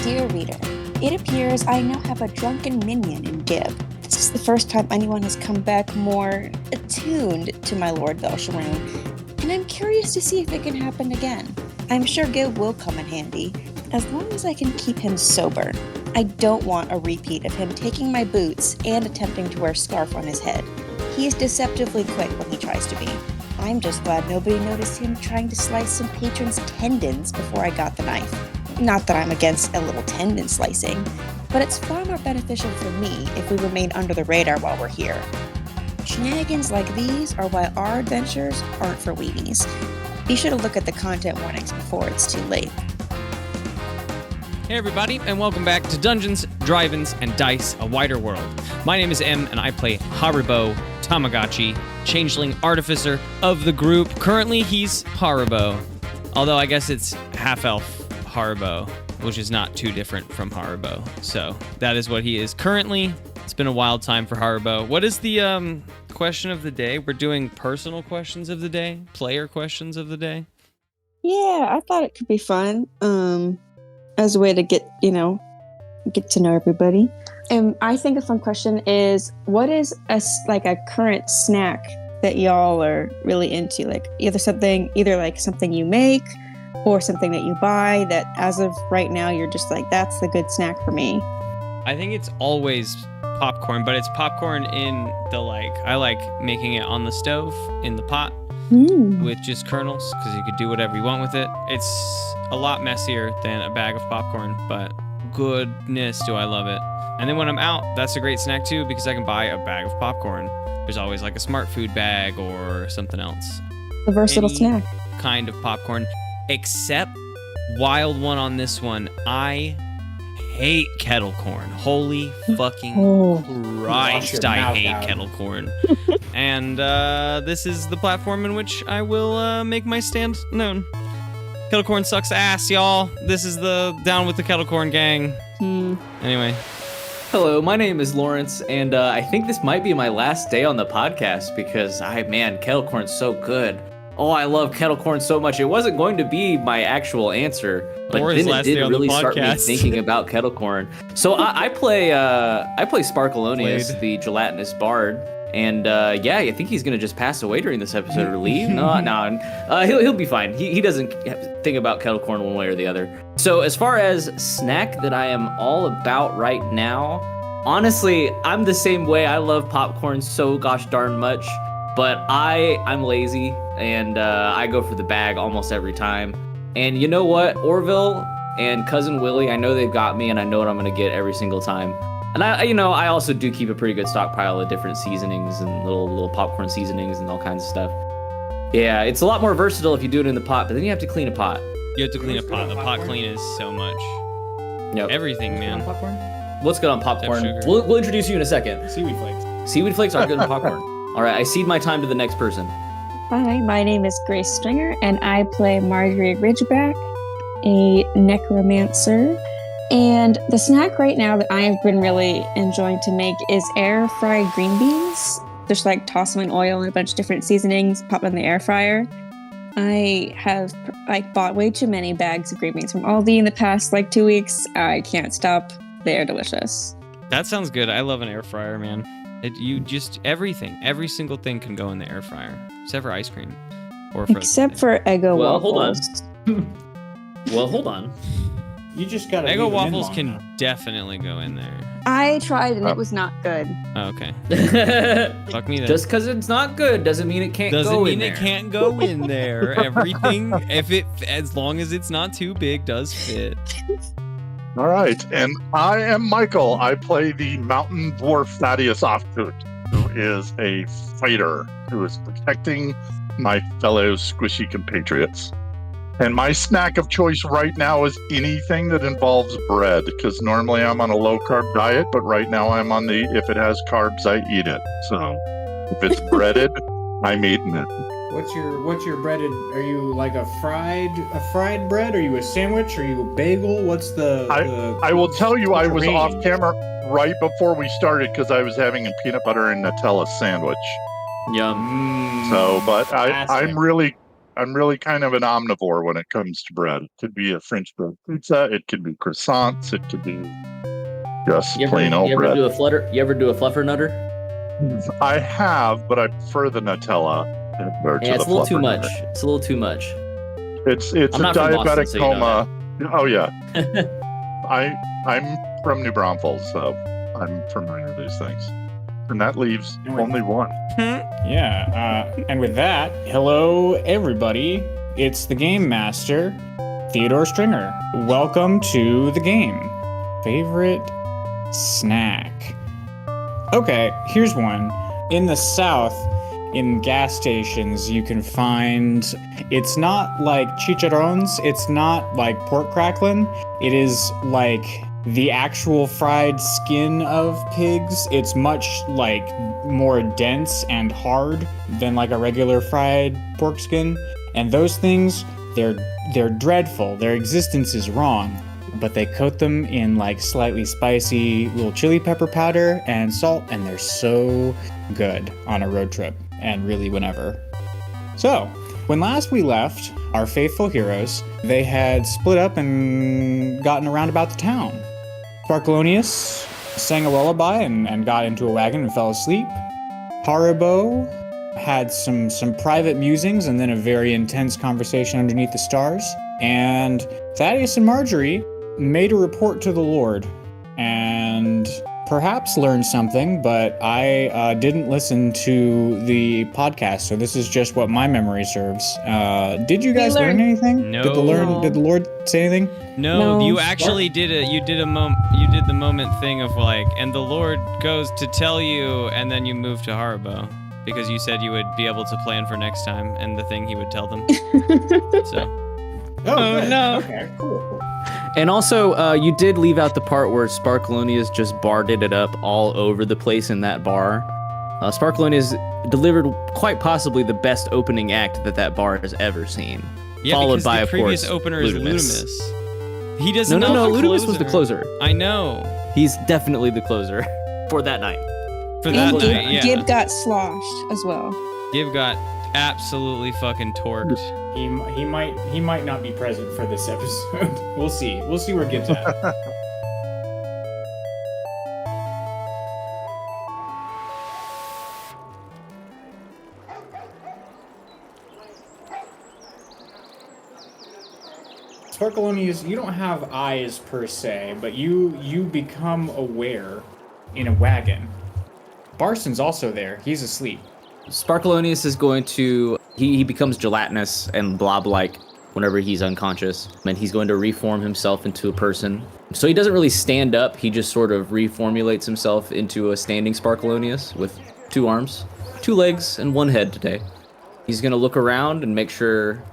Dear reader, it appears I now have a drunken minion in Gib. This is the first time anyone has come back more attuned to my Lord Velsharoon, and I'm curious to see if it can happen again. I'm sure Gib will come in handy, as long as I can keep him sober. I don't want a repeat of him taking my boots and attempting to wear a scarf on his head. He is deceptively quick when he tries to be. I'm just glad nobody noticed him trying to slice some patrons' tendons before I got the knife. Not that I'm against a little tendon slicing, but it's far more beneficial for me if we remain under the radar while we're here. Shenanigans like these are why our adventures aren't for weenies. Be sure to look at the content warnings before it's too late. Hey everybody, and welcome back to Dungeons, Drive-Ins, and Dice, A Wider World. My name is Em, and I play Haribo, Tamagotchi, changeling artificer of the group. Currently, he's Haribo, although I guess it's half-elf Haribo, which is not too different from Haribo. So that is what he is currently. It's been a wild time for Haribo. What is the question of the day? We're doing personal questions of the day, player questions of the day. Yeah, I thought it could be fun. As a way to get to know everybody. And I think a fun question is, what is a current snack that y'all are really into? Like either something you make or something that you buy that as of right now, you're just like, that's the good snack for me. I think it's always popcorn, but it's popcorn in the I like making it on the stove in the pot with just kernels because you could do whatever you want with it. It's a lot messier than a bag of popcorn, but goodness do I love it. And then when I'm out, that's a great snack too because I can buy a bag of popcorn. There's always like a smart food bag or something else. A versatile snack. Kind of popcorn, except wild one on this one. I hate kettle corn. Holy fucking Christ, I hate kettle corn. And this is the platform in which I will make my stand known. Kettle corn sucks ass, y'all. This is the Down with the Kettle Corn gang. Anyway. Hello, my name is Lawrence, and I think this might be my last day on the podcast because, kettle corn's so good. Oh, I love kettle corn so much. It wasn't going to be my actual answer, but then it did really start me thinking about kettle corn. So I play Sparkleoneous, the gelatinous bard. And I think he's gonna just pass away during this episode or leave. No, he'll be fine. He doesn't think about kettle corn one way or the other. So as far as snack that I am all about right now, honestly, I'm the same way. I love popcorn so gosh darn much, but I'm lazy and I go for the bag almost every time. And you know what, Orville and Cousin Willie, I know they've got me, and I know what I'm gonna get every single time. And I also do keep a pretty good stockpile of different seasonings and little popcorn seasonings and all kinds of stuff. Yeah, it's a lot more versatile if you do it in the pot, but then you have to clean a pot. You have to clean a pot. The pot clean is so much. Yep. Everything, man. Popcorn? What's good on popcorn? We'll introduce you in a second. Seaweed flakes. Seaweed flakes are good on popcorn. All right, I cede my time to the next person. Hi, my name is Grace Stringer, and I play Margery Ridgeback, a necromancer. And the snack right now that I've been really enjoying to make is air fried green beans. Just toss them in oil and a bunch of different seasonings, pop them in the air fryer. I have bought way too many bags of green beans from Aldi in the past 2 weeks. I can't stop. They are delicious. That sounds good. I love an air fryer, man. Every single thing can go in the air fryer, except for ice cream. Except for Eggo waffles. Hold on. You just gotta. Eggo waffles can definitely go in there. I tried and it was not good. Oh, okay. Fuck me then. Just because it's not good doesn't mean it can't go in there. Doesn't mean it can't go in there. Everything, as long as it's not too big, does fit. All right, and I am Michael. I play the mountain dwarf Thaddeus Ofkoot, who is a fighter who is protecting my fellow squishy compatriots. And my snack of choice right now is anything that involves bread, because normally I'm on a low-carb diet, but right now I'm on if it has carbs, I eat it. So if it's breaded, I'm eating it. What's your breaded? Are you like a fried bread? Are you a sandwich? Are you a bagel? What's the I will tell you, I was off camera right before we started because I was having a peanut butter and Nutella sandwich. Yum. So, but I'm really I'm really kind of an omnivore when it comes to bread. It could be a French bread pizza. It could be croissants. It could be just plain old bread. You ever do a fluffer nutter? I have, but I prefer the Nutella. Yeah, it's a little too much. It's a little too much. It's a diabetic Boston, so coma. Oh yeah. I'm from New Braunfels, so I'm familiar with these things. And that leaves only one. Yeah, and with that, hello everybody. It's the Game Master, Theodore Stringer. Welcome to the game. Favorite snack? Okay, here's one. In the South, in gas stations, you can find, it's not like chicharrones, it's not like pork crackling, it is like the actual fried skin of pigs. It's much like more dense and hard than like a regular fried pork skin. And those things, they're dreadful. Their existence is wrong. But they coat them in like slightly spicy little chili pepper powder and salt, and they're so good on a road trip, and really whenever. So, when last we left, our faithful heroes, they had split up and gotten around about the town. Sparkleoneous sang a lullaby and got into a wagon and fell asleep. Haribo had some private musings and then a very intense conversation underneath the stars. And Thaddeus and Margery made a report to the Lord and perhaps learned something, but I didn't listen to the podcast, so this is just what my memory serves. Did you guys learn anything? No. Did the Lord say anything? No, you actually did the moment thing of like, and the Lord goes to tell you, and then you moved to Haribo because you said you would be able to plan for next time and the thing he would tell them. So. Oh no. Okay, cool. And also, you did leave out the part where Sparkleoneous just barded it up all over the place in that bar. Sparkleoneous delivered quite possibly the best opening act that bar has ever seen. Yeah, followed by, the previous of course, opener is Ludimus. He doesn't know No, the Ludimus closer. was the closer. I know. He's definitely the closer for that night. For that And night, yeah. Gib got sloshed as well. Gib got absolutely fucking torqued. He might not be present for this episode. We'll see. We'll see where Gib's at. Sparkleoneous, you don't have eyes per se, but you become aware in a wagon. Barson's also there. He's asleep. Sparkleoneous is going to... He becomes gelatinous and blob-like whenever he's unconscious, and he's going to reform himself into a person. So he doesn't really stand up, he just sort of reformulates himself into a standing Sparkleoneous with 2 arms, 2 legs, and 1 head today. He's going to look around and make sure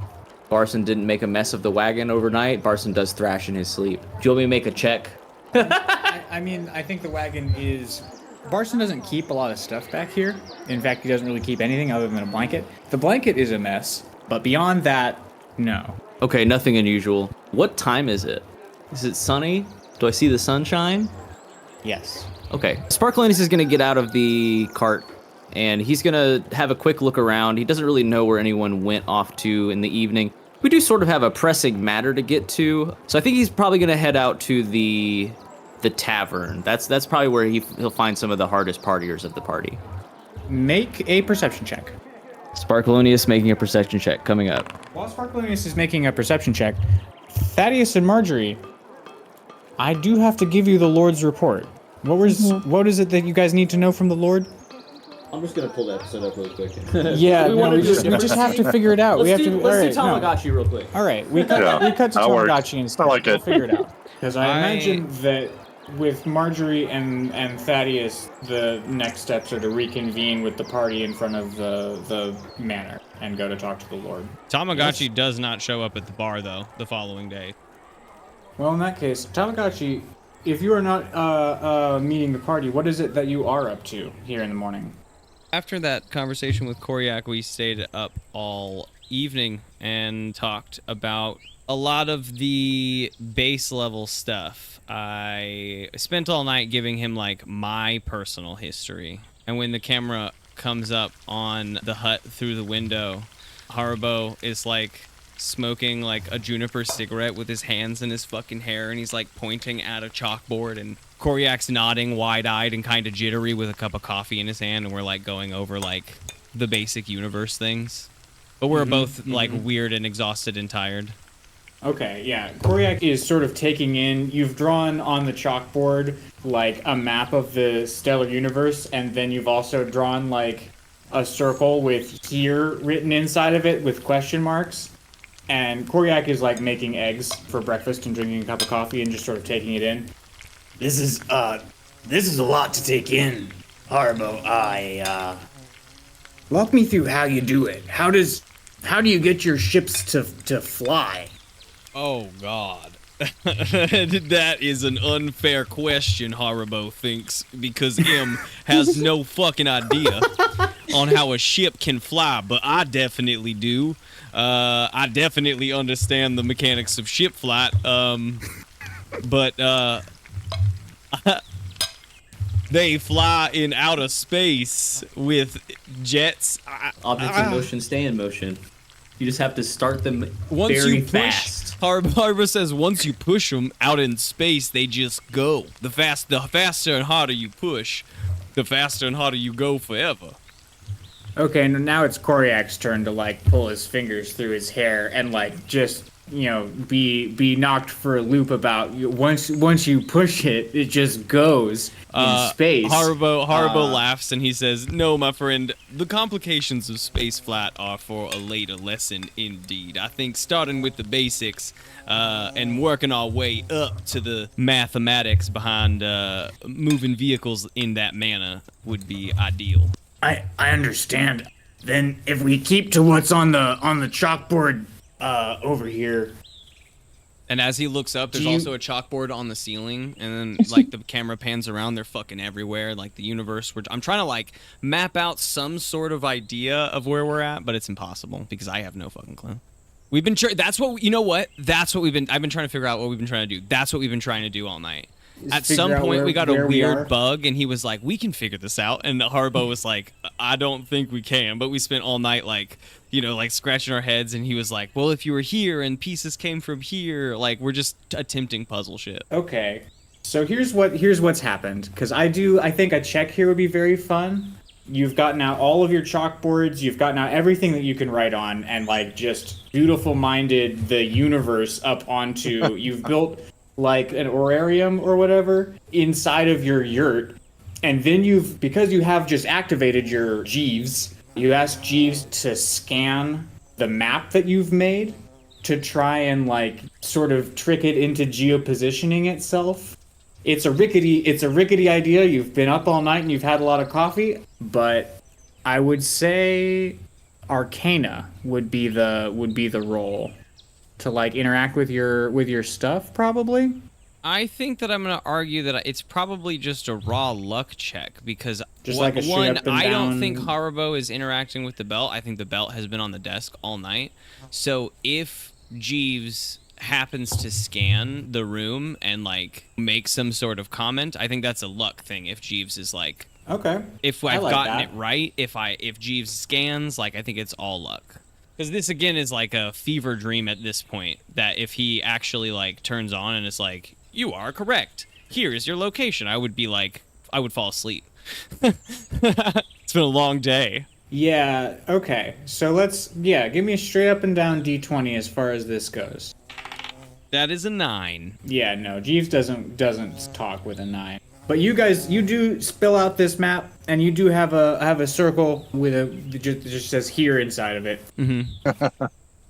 Barson didn't make a mess of the wagon overnight. Barson does thrash in his sleep. Do you want me to make a check? I mean, I think the wagon is... Barson doesn't keep a lot of stuff back here. In fact, he doesn't really keep anything other than a blanket. The blanket is a mess, but beyond that, no. Okay, nothing unusual. What time is it? Is it sunny? Do I see the sunshine? Yes. Okay. Sparkleoneous is going to get out of the cart, and he's going to have a quick look around. He doesn't really know where anyone went off to in the evening. We do sort of have a pressing matter to get to, so I think he's probably going to head out to the tavern. That's probably where he'll find some of the hardest partiers of the party. Make a perception check. Sparkleoneous making a perception check coming up. While Sparkleoneous is making a perception check, Thaddeus and Margery, I do have to give you the Lord's report. What is it that you guys need to know from the Lord? I'm just gonna pull that episode up real quick. Yeah, we just have to figure it out. Let's do Tamagotchi real quick. All right, we cut to that works. Tamagotchi instead. I like We'll it. figure it out. Because I imagine that with Margery and Thaddeus, the next steps are to reconvene with the party in front of the manor and go to talk to the Lord. Tamagotchi does not show up at the bar, though, the following day. Well, in that case, Tamagotchi, if you are not meeting the party, what is it that you are up to here in the morning? After that conversation with Koryak, we stayed up all evening and talked about a lot of the base level stuff. I spent all night giving him like my personal history, and when the camera comes up on the hut through the window, Haribo is like smoking like a juniper cigarette with his hands in his fucking hair, and he's like pointing at a chalkboard, and Koryak's nodding wide-eyed and kind of jittery with a cup of coffee in his hand, and we're like going over like the basic universe things. But we're both like weird and exhausted and tired. Okay, yeah. Koryak is sort of taking in, you've drawn on the chalkboard like a map of the stellar universe, and then you've also drawn like a circle with here written inside of it with question marks. And Koryak is like making eggs for breakfast and drinking a cup of coffee and just sort of taking it in. This is a lot to take in, Haribo. Walk me through how you do it. How do you get your ships to fly? Oh, God. That is an unfair question, Haribo thinks, because M has no fucking idea on how a ship can fly, but I definitely do. I definitely understand the mechanics of ship flight, but they fly in outer space with jets. Objects in motion stay in motion. You just have to start them Once very you push, fast. Harbor says once you push them out in space, they just go. The faster and harder you push, the faster and harder you go forever. Okay, now it's Koryak's turn to like pull his fingers through his hair and like just, you know, be knocked for a loop about once you push it, it just goes in space. Haribo laughs and he says, "No, my friend, the complications of space flight are for a later lesson indeed. I think starting with the basics and working our way up to the mathematics behind moving vehicles in that manner would be ideal." I understand. Then if we keep to what's on the chalkboard over here. And as he looks up, there's also a chalkboard on the ceiling, and then like the camera pans around, they're fucking everywhere. Like the universe. I'm trying to like map out some sort of idea of where we're at, but it's impossible because I have no fucking clue. We've been that's what you know what? That's what I've been trying to figure out what we've been trying to do. That's what we've been trying to do all night. At some point, we got a weird bug, and he was like, "We can figure this out." And Haribo was like, "I don't think we can." But we spent all night, like, you know, like scratching our heads, and he was like, "Well, if you were here and pieces came from here, like, we're just attempting puzzle shit." Okay, so here's what's happened. Because I think a check here would be very fun. You've gotten out all of your chalkboards. You've gotten out everything that you can write on, and like just beautiful-minded the universe up onto. You've built like an orarium or whatever inside of your yurt, and then because you have just activated your Jeeves, you ask Jeeves to scan the map that you've made to try and like sort of trick it into geopositioning itself. It's a rickety idea. You've been up all night and you've had a lot of coffee, but I would say Arcana would be the role to like interact with your stuff, probably. I think that I'm going to argue that it's probably just a raw luck check because just like a one, up and I don't down... think Haribo is interacting with the belt. I think the belt has been on the desk all night. So if Jeeves happens to scan the room and like make some sort of comment, I think that's a luck thing. If Jeeves is like, okay, if I've gotten it right, if Jeeves scans, like I think it's all luck. Because this, again, is like a fever dream at this point, that if he actually, like, turns on and it's like, "You are correct. Here is your location," I would be like, I would fall asleep. It's been a long day. Yeah, okay. So give me a straight up and down D20 as far as this goes. That is a 9. Yeah, no, Jeeves doesn't talk with a 9. But you guys, you do spill out this map, and you do have a circle with just says here inside of it. Mm-hmm.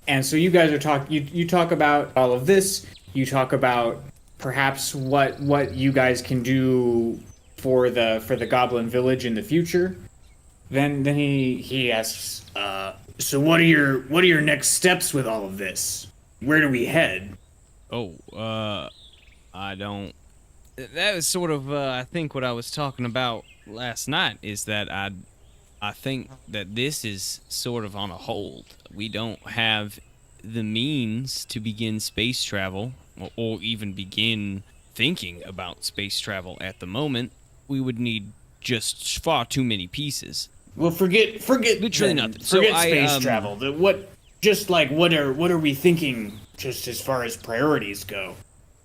And so you guys are you talk about all of this. You talk about perhaps what you guys can do for the Goblin Village in the future. Then he asks, so what are your next steps with all of this? Where do we head? I don't. That was sort of, I think, what I was talking about last night, is that I think that this is sort of on a hold. We don't have the means to begin space travel, or even begin thinking about space travel at the moment. We would need just far too many pieces. Well, forget Literally then. nothing. So Forget I, space travel. What are we thinking just as far as priorities go?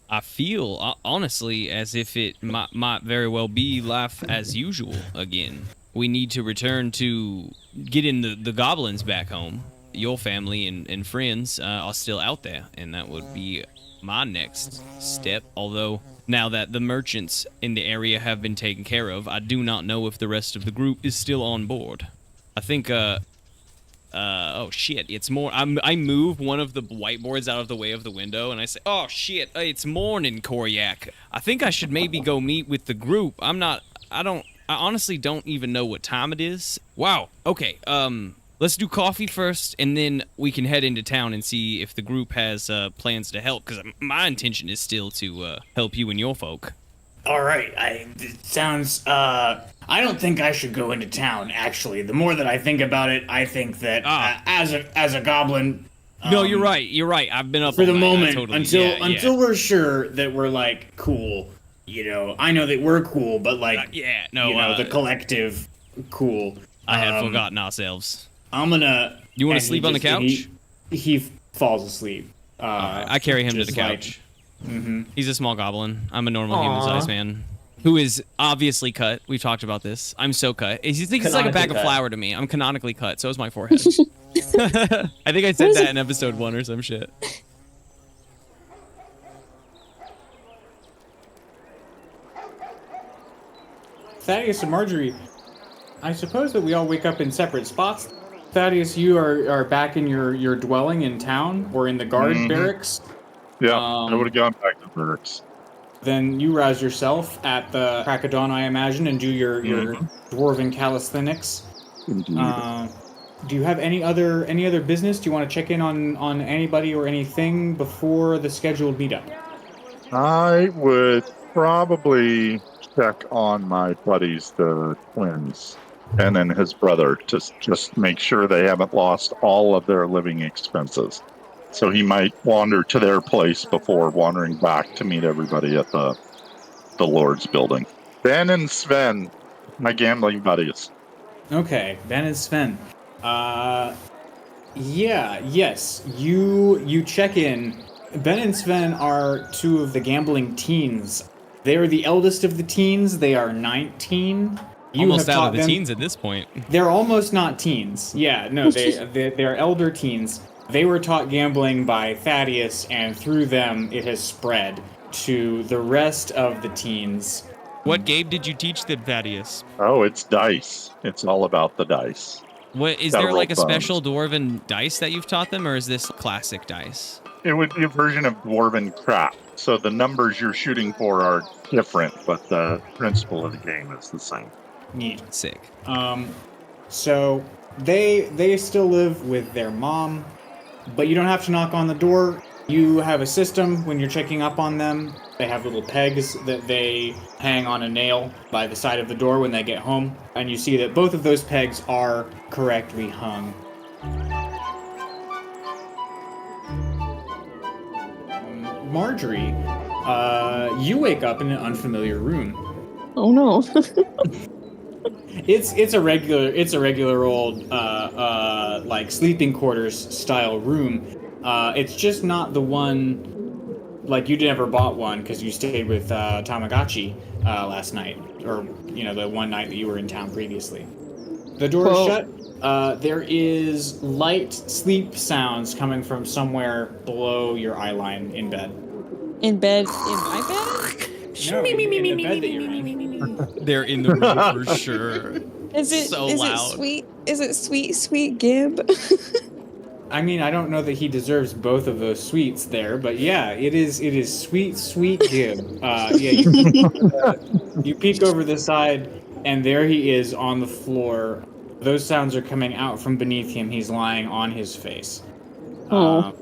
I feel, honestly, as if it might very well be life as usual again. We need to return to getting the goblins back home. Your family and friends are still out there, and that would be my next step. Although, now that the merchants in the area have been taken care of, I do not know if the rest of the group is still on board. I think, oh shit, it's more, I move one of the whiteboards out of the way of the window, and I say, oh shit, it's morning, Koryak. I think I should maybe go meet with the group. I honestly don't even know what time it is. Wow, okay, let's do coffee first, and then we can head into town and see if the group has plans to help, because my intention is still to help you and your folk. All right, it sounds. I don't think I should go into town. Actually, the more that I think about it, I think that as a goblin. No, you're right. You're right. I've been up for all the night. moment Totally, until we're sure that we're like cool. You know, I know that we're cool, but like the collective cool. I had forgotten ourselves. I'm gonna. You want to sleep on the couch? He falls asleep. I carry him to the couch. He's a small goblin. I'm a normal human-sized man who is obviously cut. We've talked about this. I'm so cut. He thinks it's like a bag of flour to me. I'm canonically cut. So is my forehead. I think I said that in episode 1 or some shit. Thaddeus and Margery, I suppose that we all wake up in separate spots. Thaddeus, you are back in your dwelling in town or in the guard barracks. Yeah, I would have gone back to barracks. Then you rouse yourself at the crack of dawn, I imagine, and do your dwarven calisthenics. Do you have any other business? Do you want to check in on anybody or anything before the scheduled meetup? I would probably check on my buddies, the twins, and then his brother, to just make sure they haven't lost all of their living expenses. So he might wander to their place before wandering back to meet everybody at the Lord's building. Ben and Sven, my gambling buddies. Okay, Ben and Sven. Yes, you check in. Ben and Sven are two of the gambling teens. They are the eldest of the teens. They are 19. Almost out of the teens at this point. They're almost not teens. Yeah, no, they're elder teens. They were taught gambling by Thaddeus, and through them, it has spread to the rest of the teens. What game did you teach them, Thaddeus? Oh, it's dice. It's all about the dice. What is there like a special dwarven dice that you've taught them, or is this classic dice? It would be a version of dwarven crap. So the numbers you're shooting for are different, but the principle of the game is the same. Neat. Sick. So they still live with their mom, but you don't have to knock on the door. You have a system when you're checking up on them. They have little pegs that they hang on a nail by the side of the door when they get home, and you see that both of those pegs are correctly hung. Margery, you wake up in an unfamiliar room. Oh no. It's a regular old like sleeping quarters style room. It's just not the one, like you never bought one because you stayed with Tamagotchi last night, or the one night that you were in town previously. The door is shut. There is light sleep sounds coming from somewhere below your eye line in bed. In bed? In my bed? No, in the bed that you're in. They're in the room for sure. Is it so is loud. it sweet? Is it sweet Gib? I mean, I don't know that he deserves both of those sweets there, but yeah, it is sweet Gib. You peek over the side, and there he is on the floor. Those sounds are coming out from beneath him. He's lying on his face. Oh.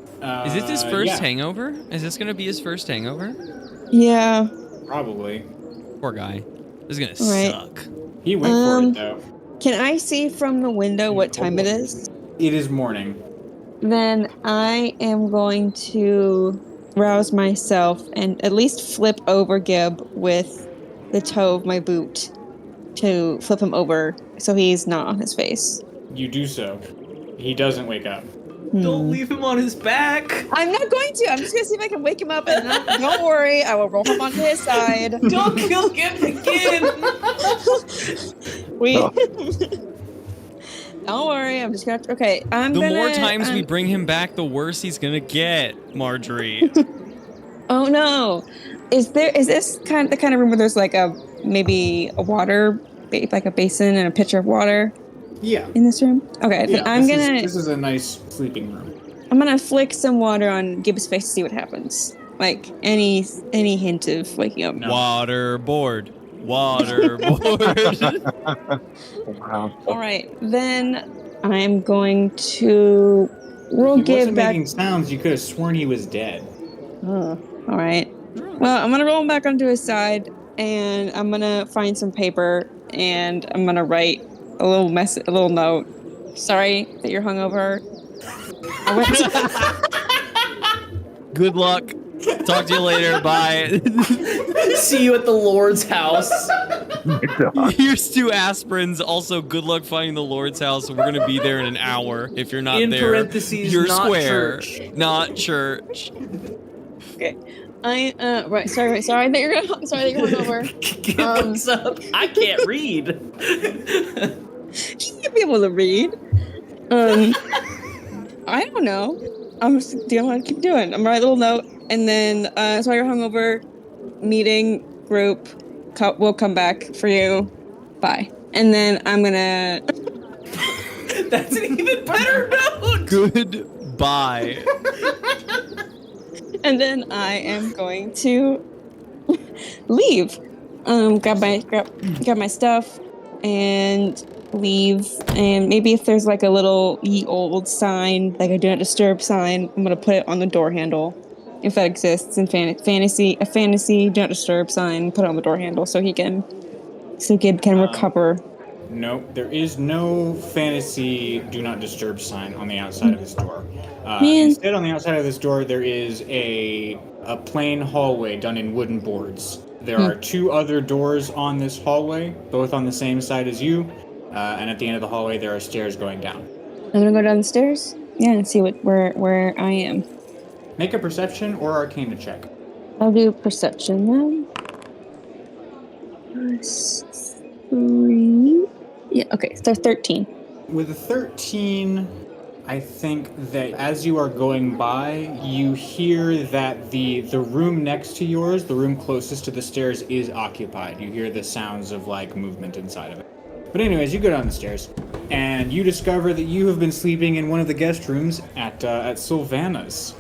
Is this his first hangover? Is this gonna be his first hangover? Yeah. Probably. Poor guy. This is gonna suck. He went for it though. Can I see from the window what time it is? It is morning. Then I am going to rouse myself and at least flip over Gib with the toe of my boot to flip him over so he's not on his face. You do so. He doesn't wake up. Don't leave him on his back. I'm not going to. I'm just gonna see if I can wake him up, and don't worry, I will roll him onto his side. Don't kill him again. We. Don't worry, I'm just gonna. Okay, The more times we bring him back, the worse he's gonna get, Margery. Oh no! Is this the kind of room where there's like maybe a water, like a basin and a pitcher of water? Yeah. In this room? Okay, Yeah, then this is a nice sleeping room. I'm gonna flick some water on Gibbs' face to see what happens. Like any hint of waking up. No. Waterboard. Wow. All right, then I'm going to roll He give wasn't back. making sounds. You could have sworn he was dead. All right. Well, I'm gonna roll him back onto his side, and I'm gonna find some paper, and I'm gonna write a little note. Sorry that you're hungover. I went Good luck. Talk to you later. Bye. See you at the Lord's house. Here's 2 aspirins. Also, good luck finding the Lord's house. We're gonna be there in an hour. If you're not In there, parentheses, you're not square, church. not church. Okay. Right. Sorry that you're hungover. What's up? I can't read. She can't be able to read. I don't know. I'm just gonna keep doing. I'm gonna write a little note, and then so you're hungover. Meeting group. We'll come back for you. Bye. And then I'm gonna. That's an even better note. Goodbye. And then I am going to leave. Grab my stuff and leave. And maybe if there's like a little ye old sign, like a do not disturb sign, I'm gonna put it on the door handle. If that exists in fantasy do not disturb sign, put it on the door handle so Gib can recover. No, there is no fantasy do not disturb sign on the outside of this door. Man. Instead, on the outside of this door, there is a plain hallway done in wooden boards. There are 2 other doors on this hallway, both on the same side as you. And at the end of the hallway, there are stairs going down. I'm gonna go down the stairs. Yeah, and see where I am. Make a perception or arcana check. I'll do perception then. +3. Yeah, okay, so 13. With a 13, I think that as you are going by, you hear that the room next to yours, the room closest to the stairs, is occupied. You hear the sounds of like movement inside of it. But anyways, you go down the stairs, and you discover that you have been sleeping in one of the guest rooms at Sylvana's.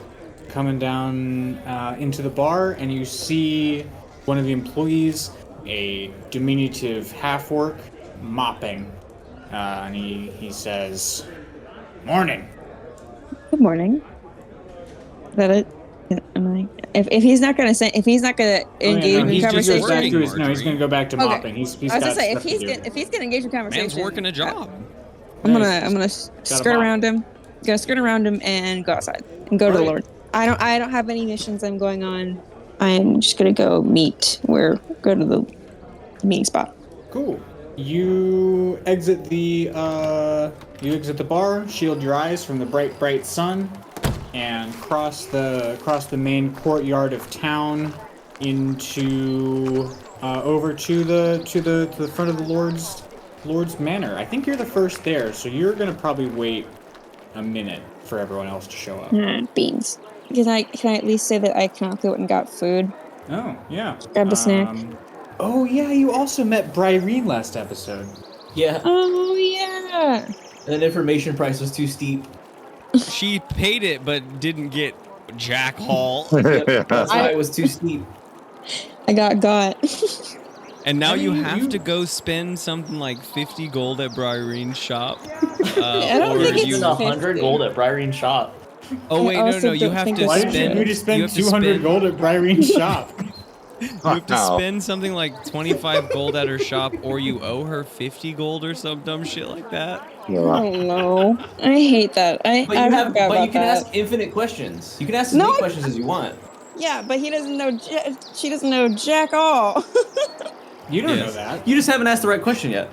Coming down into the bar, and you see one of the employees, a diminutive half-orc, mopping. And he says, "Morning." Good morning. Is that it? Am I? If he's not gonna engage he's in just conversation. goes back to his, Margery. no, he's gonna go back to Okay. mopping. He's I was got gonna say stuff to do. if he's gonna engage in conversation, Man's working a job. I'm Nice. gonna skirt mop. around him. Gonna skirt around him and go outside and go to the Alright. Lord. I don't have any missions I'm going on. I'm just gonna go go to the meeting spot. Cool. You exit the bar, shield your eyes from the bright sun, and cross the main courtyard of town into over to the front of the Lord's manor. I think you're the first there, so you're gonna probably wait a minute for everyone else to show up. Beans. Can I at least say that I canonically went and got food? Oh yeah. Grabbed a snack. Oh yeah, you also met Bryrene last episode. Yeah. Oh yeah. And information price was too steep. She paid it, but didn't get Jack Hall. That's why it was too steep. I got. And now I you mean, have to go spend something like 50 gold at Bryrene's shop. I don't think it's It's 100 gold at Bryrene shop. Oh wait, I also no, you don't have think to it's Why Spend- did you agree to you spend have to 200 spend- gold at Bryrene's shop? You have to spend something like 25 gold at her shop, or you owe her 50 gold or some dumb shit like that. Oh no, I hate that. I But forgot you about can that. ask infinite questions. You can ask as No. many questions as you want. Yeah, but he doesn't know. She doesn't know jack all. You don't Yes. know that. You just haven't asked the right question yet.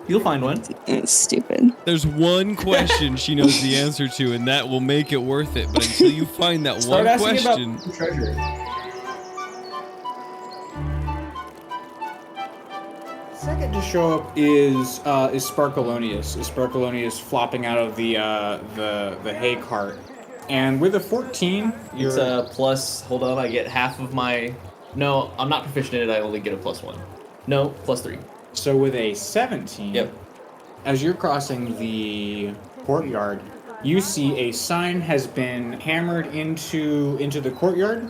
You'll find one. It's stupid. There's one question she knows the answer to, and that will make it worth it. But until you find that Start one asking question, about treasure. Second to show up is Sparkleoneous. Is Sparkleoneous flopping out of the hay cart, and with a 14, you're It's a plus. Hold on, I get half of my. No, I'm not proficient in it. I only get a +1. No, +3. so with a 17. Yep. As you're crossing the courtyard, you see a sign has been hammered into the courtyard,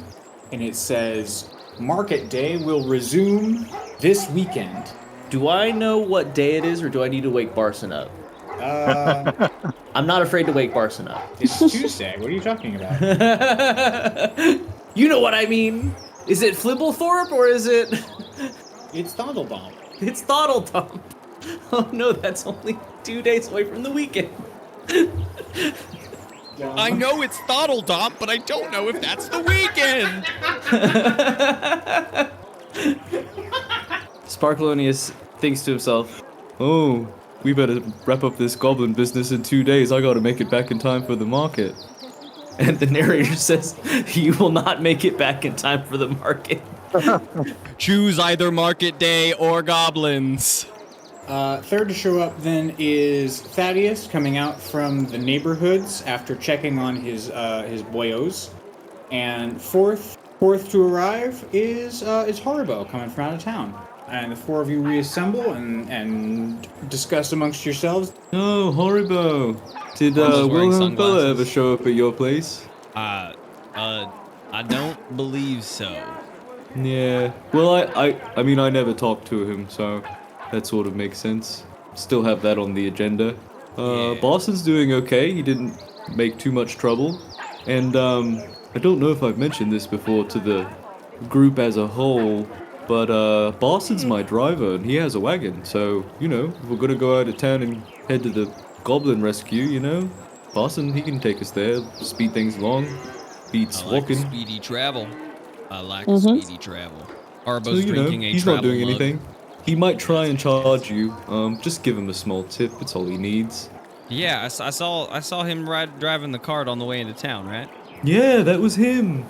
and it says, "Market Day will resume this weekend." Do I know what day it is, or do I need to wake Barson up? I'm not afraid to wake Barson up. It's Tuesday. What are you talking about? You know what I mean. Is it Flibblethorpe or is it? It's Thondeldom. It's Thottlethump. Oh no, that's only 2 days away from the weekend. I know it's Thottledom, but I don't know if that's the weekend. Sparkleoneous thinks to himself, "Oh, we better wrap up this goblin business in 2 days. I gotta make it back in time for the market." And the narrator says, "You will not make it back in time for the market." Choose either Market Day or goblins. Third to show up then is Thaddeus, coming out from the neighborhoods after checking on his boyos. And fourth to arrive is Haribo, coming from out of town. And the four of you reassemble and discuss amongst yourselves. Oh, Haribo. Did wearing Wilhelm Bella sunglasses. ever show up at your place? I don't believe so. Yeah. Well, I mean, I never talked to him, so that sort of makes sense. Still have that on the agenda. Yeah. Boston's doing okay. He didn't make too much trouble. And, I don't know if I've mentioned this before to the group as a whole, but, Boston's my driver, and he has a wagon. So, you know, if we're gonna go out of town and head to the goblin rescue, you know, Boston, he can take us there, speed things along, beats I like walking. speedy travel. I like speedy travel. Haribo's So, you know, drinking a he's travel not doing mug. anything. He might try and charge you. Just give him a small tip. It's all he needs. Yeah, I saw him driving the cart on the way into town, right? Yeah, that was him.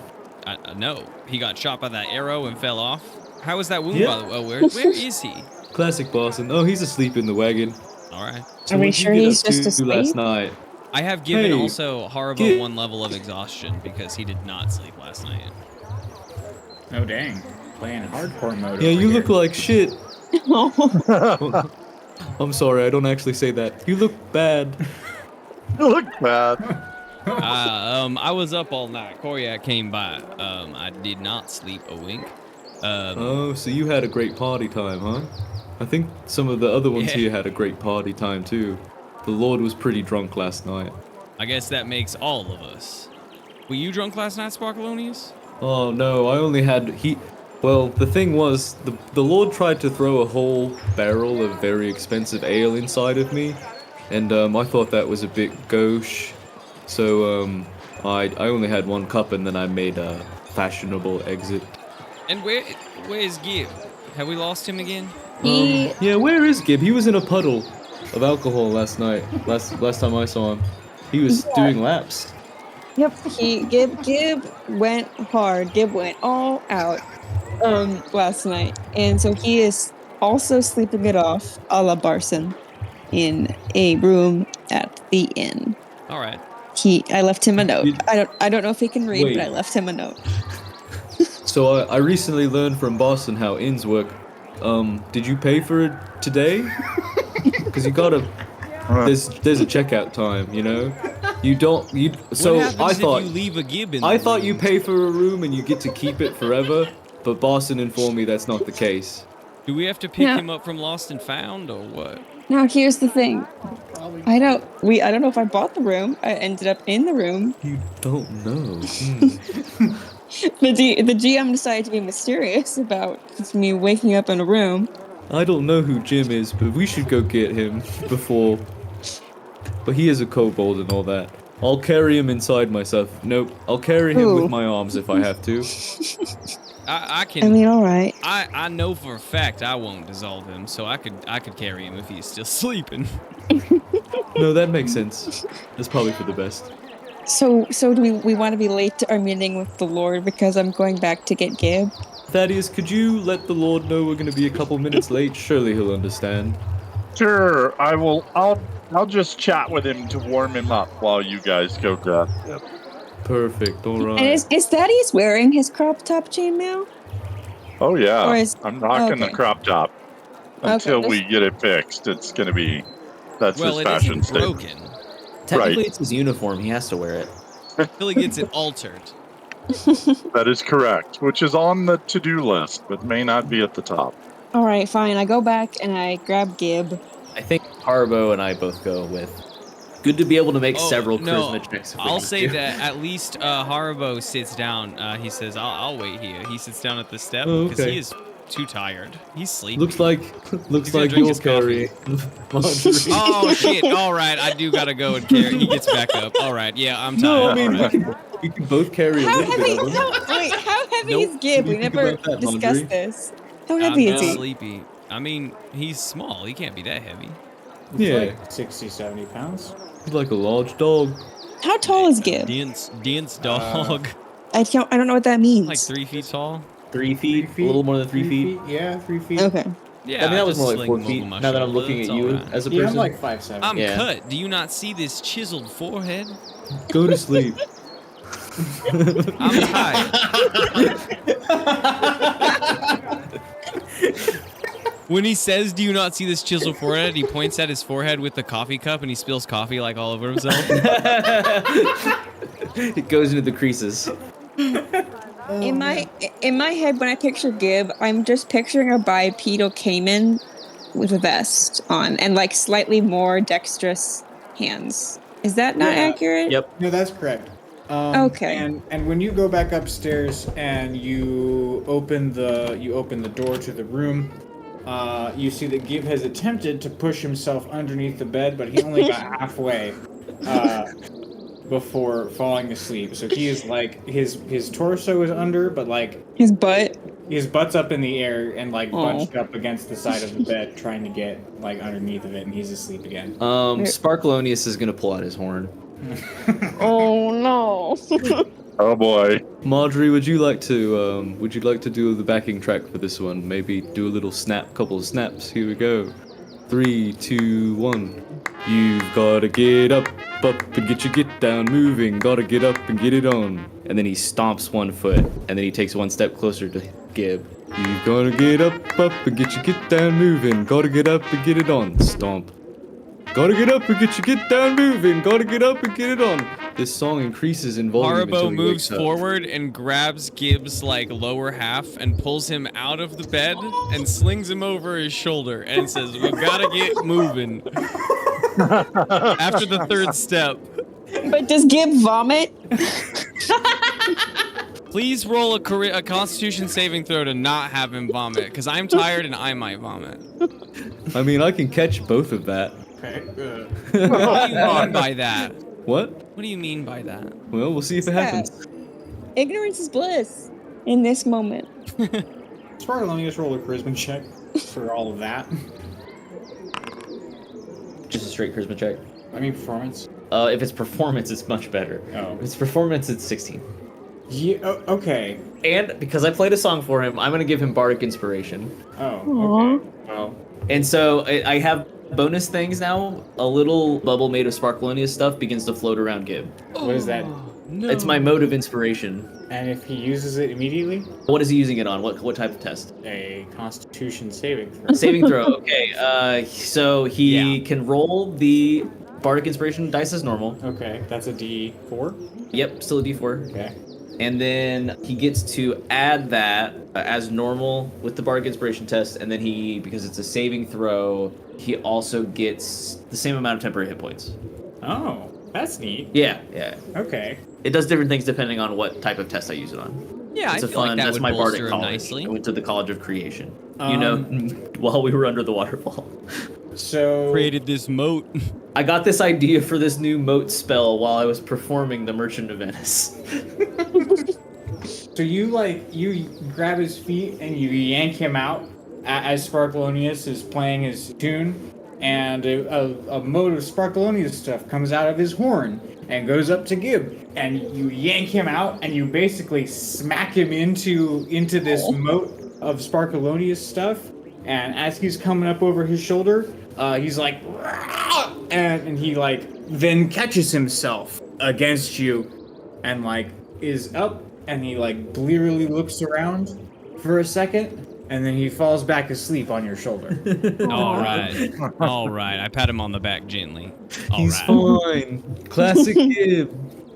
No, he got shot by that arrow and fell off. How was that wound, Yeah. by the way? Oh, where is he? Classic Boston. Oh, he's asleep in the wagon. All right. So Are we what'd you sure get he's up just to last asleep? night? I have given Hey, also Haribo get- 1 level of exhaustion because he did not sleep last night. Oh dang, playing hardcore mode. Yeah, over you here. look like shit. I'm sorry, I don't actually say that. You look bad. You look bad. I was up all night. Koryak came by. I did not sleep a wink. Oh, so you had a great party time, huh? I think some of the other ones Yeah. here had a great party time too. The Lord was pretty drunk last night. I guess that makes all of us. Were you drunk last night, Sparkleoneous? Oh no, I only had Well, the thing was, the Lord tried to throw a whole barrel of very expensive ale inside of me, and I thought that was a bit gauche, so I only had 1 cup, and then I made a fashionable exit. And where's Gib? Have we lost him again? He Yeah, where is Gib? He was in a puddle of alcohol last night. Last time I saw him, he was doing laps. Yep, Gib went hard. Gib went all out last night. And so he is also sleeping it off a la Barson in a room at the inn. All right. I left him a note. You- I don't know if he can read, Wait. but I left him a note. So I recently learned from Boston how inns work. Did you pay for it today? Because you gotta. There's a checkout time, you know. You don't. So what happens I thought. if you leave a Gib in I the thought room? you pay for a room and you get to keep it forever, but Boston informed me that's not the case. Do we have to pick Yeah. him up from Lost and Found or what? Now here's the thing. I don't know if I bought the room. I ended up in the room. You don't know. The GM decided to be mysterious about just me waking up in a room. I don't know who Jim is, but we should go get him before. But he is a kobold and all that. I'll carry him inside myself. Nope, I'll carry him Ooh. with my arms if I have to. I I can. mean, all right. I know for a fact I won't dissolve him, so I could carry him if he's still sleeping. No, that makes sense. That's probably for the best. So do we want to be late to our meeting with the Lord because I'm going back to get Gib? Thaddeus, could you let the Lord know we're gonna be a couple minutes late? Surely he'll understand. Sure, I will. I'll just chat with him to warm him up while you guys go grab him. Perfect. All right. And is Thaddeus wearing his crop top chainmail? Oh yeah, Or is- I'm rocking the okay. crop top until Okay, we get it fixed. It's gonna be that's Well, his it fashion isn't statement. broken Technically, right. it's his uniform. He has to wear it. until he gets it altered. That is correct, which is on the to-do list, but may not be at the top. All right, fine. I go back and I grab Gib. I think Haribo and I both go with. Good to be able to make several charisma checks. If we I'll have say to. that at least Haribo sits down. He says, "I'll wait here." He sits down at the step Oh, because okay. he is too tired. He's sleeping. Looks like He's gonna drink you're his coffee. carrying Margery. Oh shit! All right, I do gotta go and carry. He gets back up. All right, yeah, I'm tired. No, I mean All right. we can both carry a How little heavy? bit of them. Wait, how heavy Nope. is Gib? What do We you think never about that, discussed Margery? this. How I'm heavy is just he? sleepy. I mean, he's small. He can't be that heavy. Yeah, Like 60, 70 pounds. he's like a large dog. How tall is Gib? Dense dog. I don't know what that means. Like 3 feet tall. 3 feet, a little more than 3 feet. Yeah, 3 feet. Okay. Yeah, I mean, that was just more like sling 4 him feet. over my Now that I'm shoulder, looking it's at you all right. as a Yeah, I'm person, like 5'7". I'm Yeah. cut. Do you not see this chiseled forehead? go to sleep. I'm tired. When he says, "Do you not see this chiseled forehead?" he points at his forehead with the coffee cup and he spills coffee like all over himself. It goes into the creases. In my head, when I picture Gib, I'm just picturing a bipedal caiman with a vest on and like slightly more dexterous hands. Is that not Yeah. accurate? Yep. No, that's correct. Okay. And when you go back upstairs and you open the door to the room, you see that Gib has attempted to push himself underneath the bed, but he only got halfway before falling asleep. So he is like his torso is under, but like His butt. his butt's up in the air and like Aw. bunched up against the side of the bed, trying to get like underneath of it, and he's asleep again. Sparkleoneous is gonna pull out his horn. Oh no. Oh boy. Margery, would you like to do the backing track for this one? Maybe do a little couple of snaps. Here we go. 3, 2, 1. You've gotta get up and get down moving. Gotta get up and get it on. And then he stomps one foot, and then he takes one step closer to Gib. You've gotta get up and get down moving. Gotta get up and get it on. Stomp. Gotta get up and get down moving. Gotta get up and get it on. This song increases in volume until Haribo he moves wakes up. forward and grabs Gibbs' like lower half and pulls him out of the bed and slings him over his shoulder and says, "We gotta get moving." After the third step, But does Gib vomit? please roll a Constitution saving throw to not have him vomit, because I'm tired and I might vomit. I mean, I can catch both of that. Okay. What do you mean by that? What? What do you mean by that? Well, we'll see if it Yeah. happens. Ignorance is bliss in this moment. Sparkleoneous, roll a charisma check for all of that. Just a straight charisma check. I mean performance. If it's performance, it's much better. Oh. If it's performance, it's 16. Yeah. Okay. And because I played a song for him, I'm gonna give him bardic inspiration. Oh. Aw. Okay. Well. And so I have bonus things now. A little bubble made of Sparkleoneous stuff begins to float around Gib. What is that? No. It's my mode of inspiration. And if he uses it immediately, What is he using it on? What type of test? a Constitution saving throw. Saving throw. Okay. So he Yeah. can roll the bardic inspiration dice as normal. Okay, that's a D4. Yep, still a D4. Okay. And then he gets to add that as normal with the bardic inspiration test, and then because it's a saving throw, he also gets the same amount of temporary hit points. Oh, that's neat. Yeah. Okay. It does different things depending on what type of test I use it on. Yeah, It's I a feel fun. like that That's would my bolster bardic him college. nicely. I went to the College of Creation. Um, While we were under the waterfall. So Created this moat. I got this idea for this new mote spell while I was performing the Merchant of Venice. So you grab his feet and you yank him out as Sparkleoneous is playing his tune, and a mote of Sparkleoneous stuff comes out of his horn and goes up to Gib, and you yank him out and you basically smack him into this mote of Sparkleoneous stuff. And as he's coming up over his shoulder, he's like, "Rah!" and he then catches himself against you, and is up, and he blearily looks around for a second, and then he falls back asleep on your shoulder. All right. I pat him on the back gently. He's fine. Classic Gib.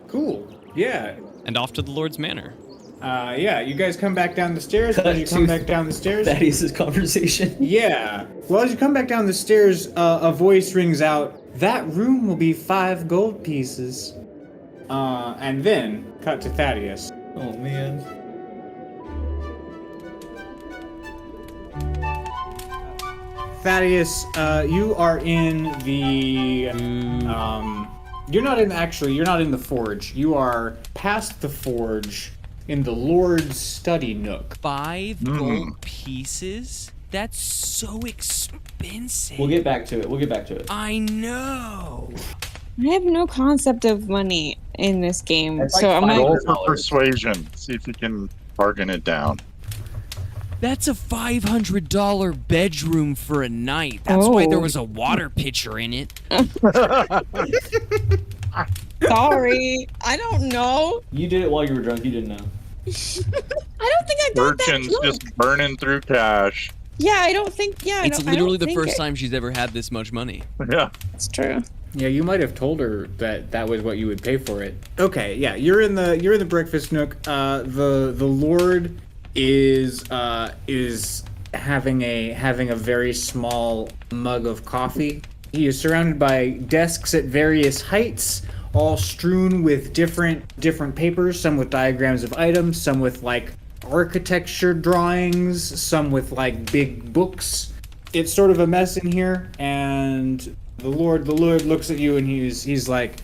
Cool. Yeah. And off to the Lord's Manor. Yeah, you guys come back down the stairs. As you come back down the stairs, Thaddeus' conversation. Yeah. Well, as you come back down the stairs, a voice rings out, "That room will be 5 gold pieces." And then cut to Thaddeus. Oh man. Thaddeus, you are in the you're not in the forge. You are past the forge in the Lord's study nook. 5 gold pieces? That's so expensive. We'll get back to it. I know. I have no concept of money in this game, It's so I'm Roll not. for persuasion. See if you can bargain it down. That's a $500 bedroom for a night. That's why there was a water pitcher in it. Sorry, I don't know. You did it while you were drunk. You didn't know. I don't think I got that Merchants drunk. just burning through cash. Yeah, I don't think. Yeah, It's I don't literally the think first it- time she's ever had this much money. Yeah. It's true. Yeah, you might have told her that was what you would pay for it. Okay, yeah, you're in the breakfast nook. The Lord is having a very small mug of coffee. He is surrounded by desks at various heights, all strewn with different papers, some with diagrams of items, some with architecture drawings, some with big books. It's sort of a mess in here, and the Lord looks at you and he's like,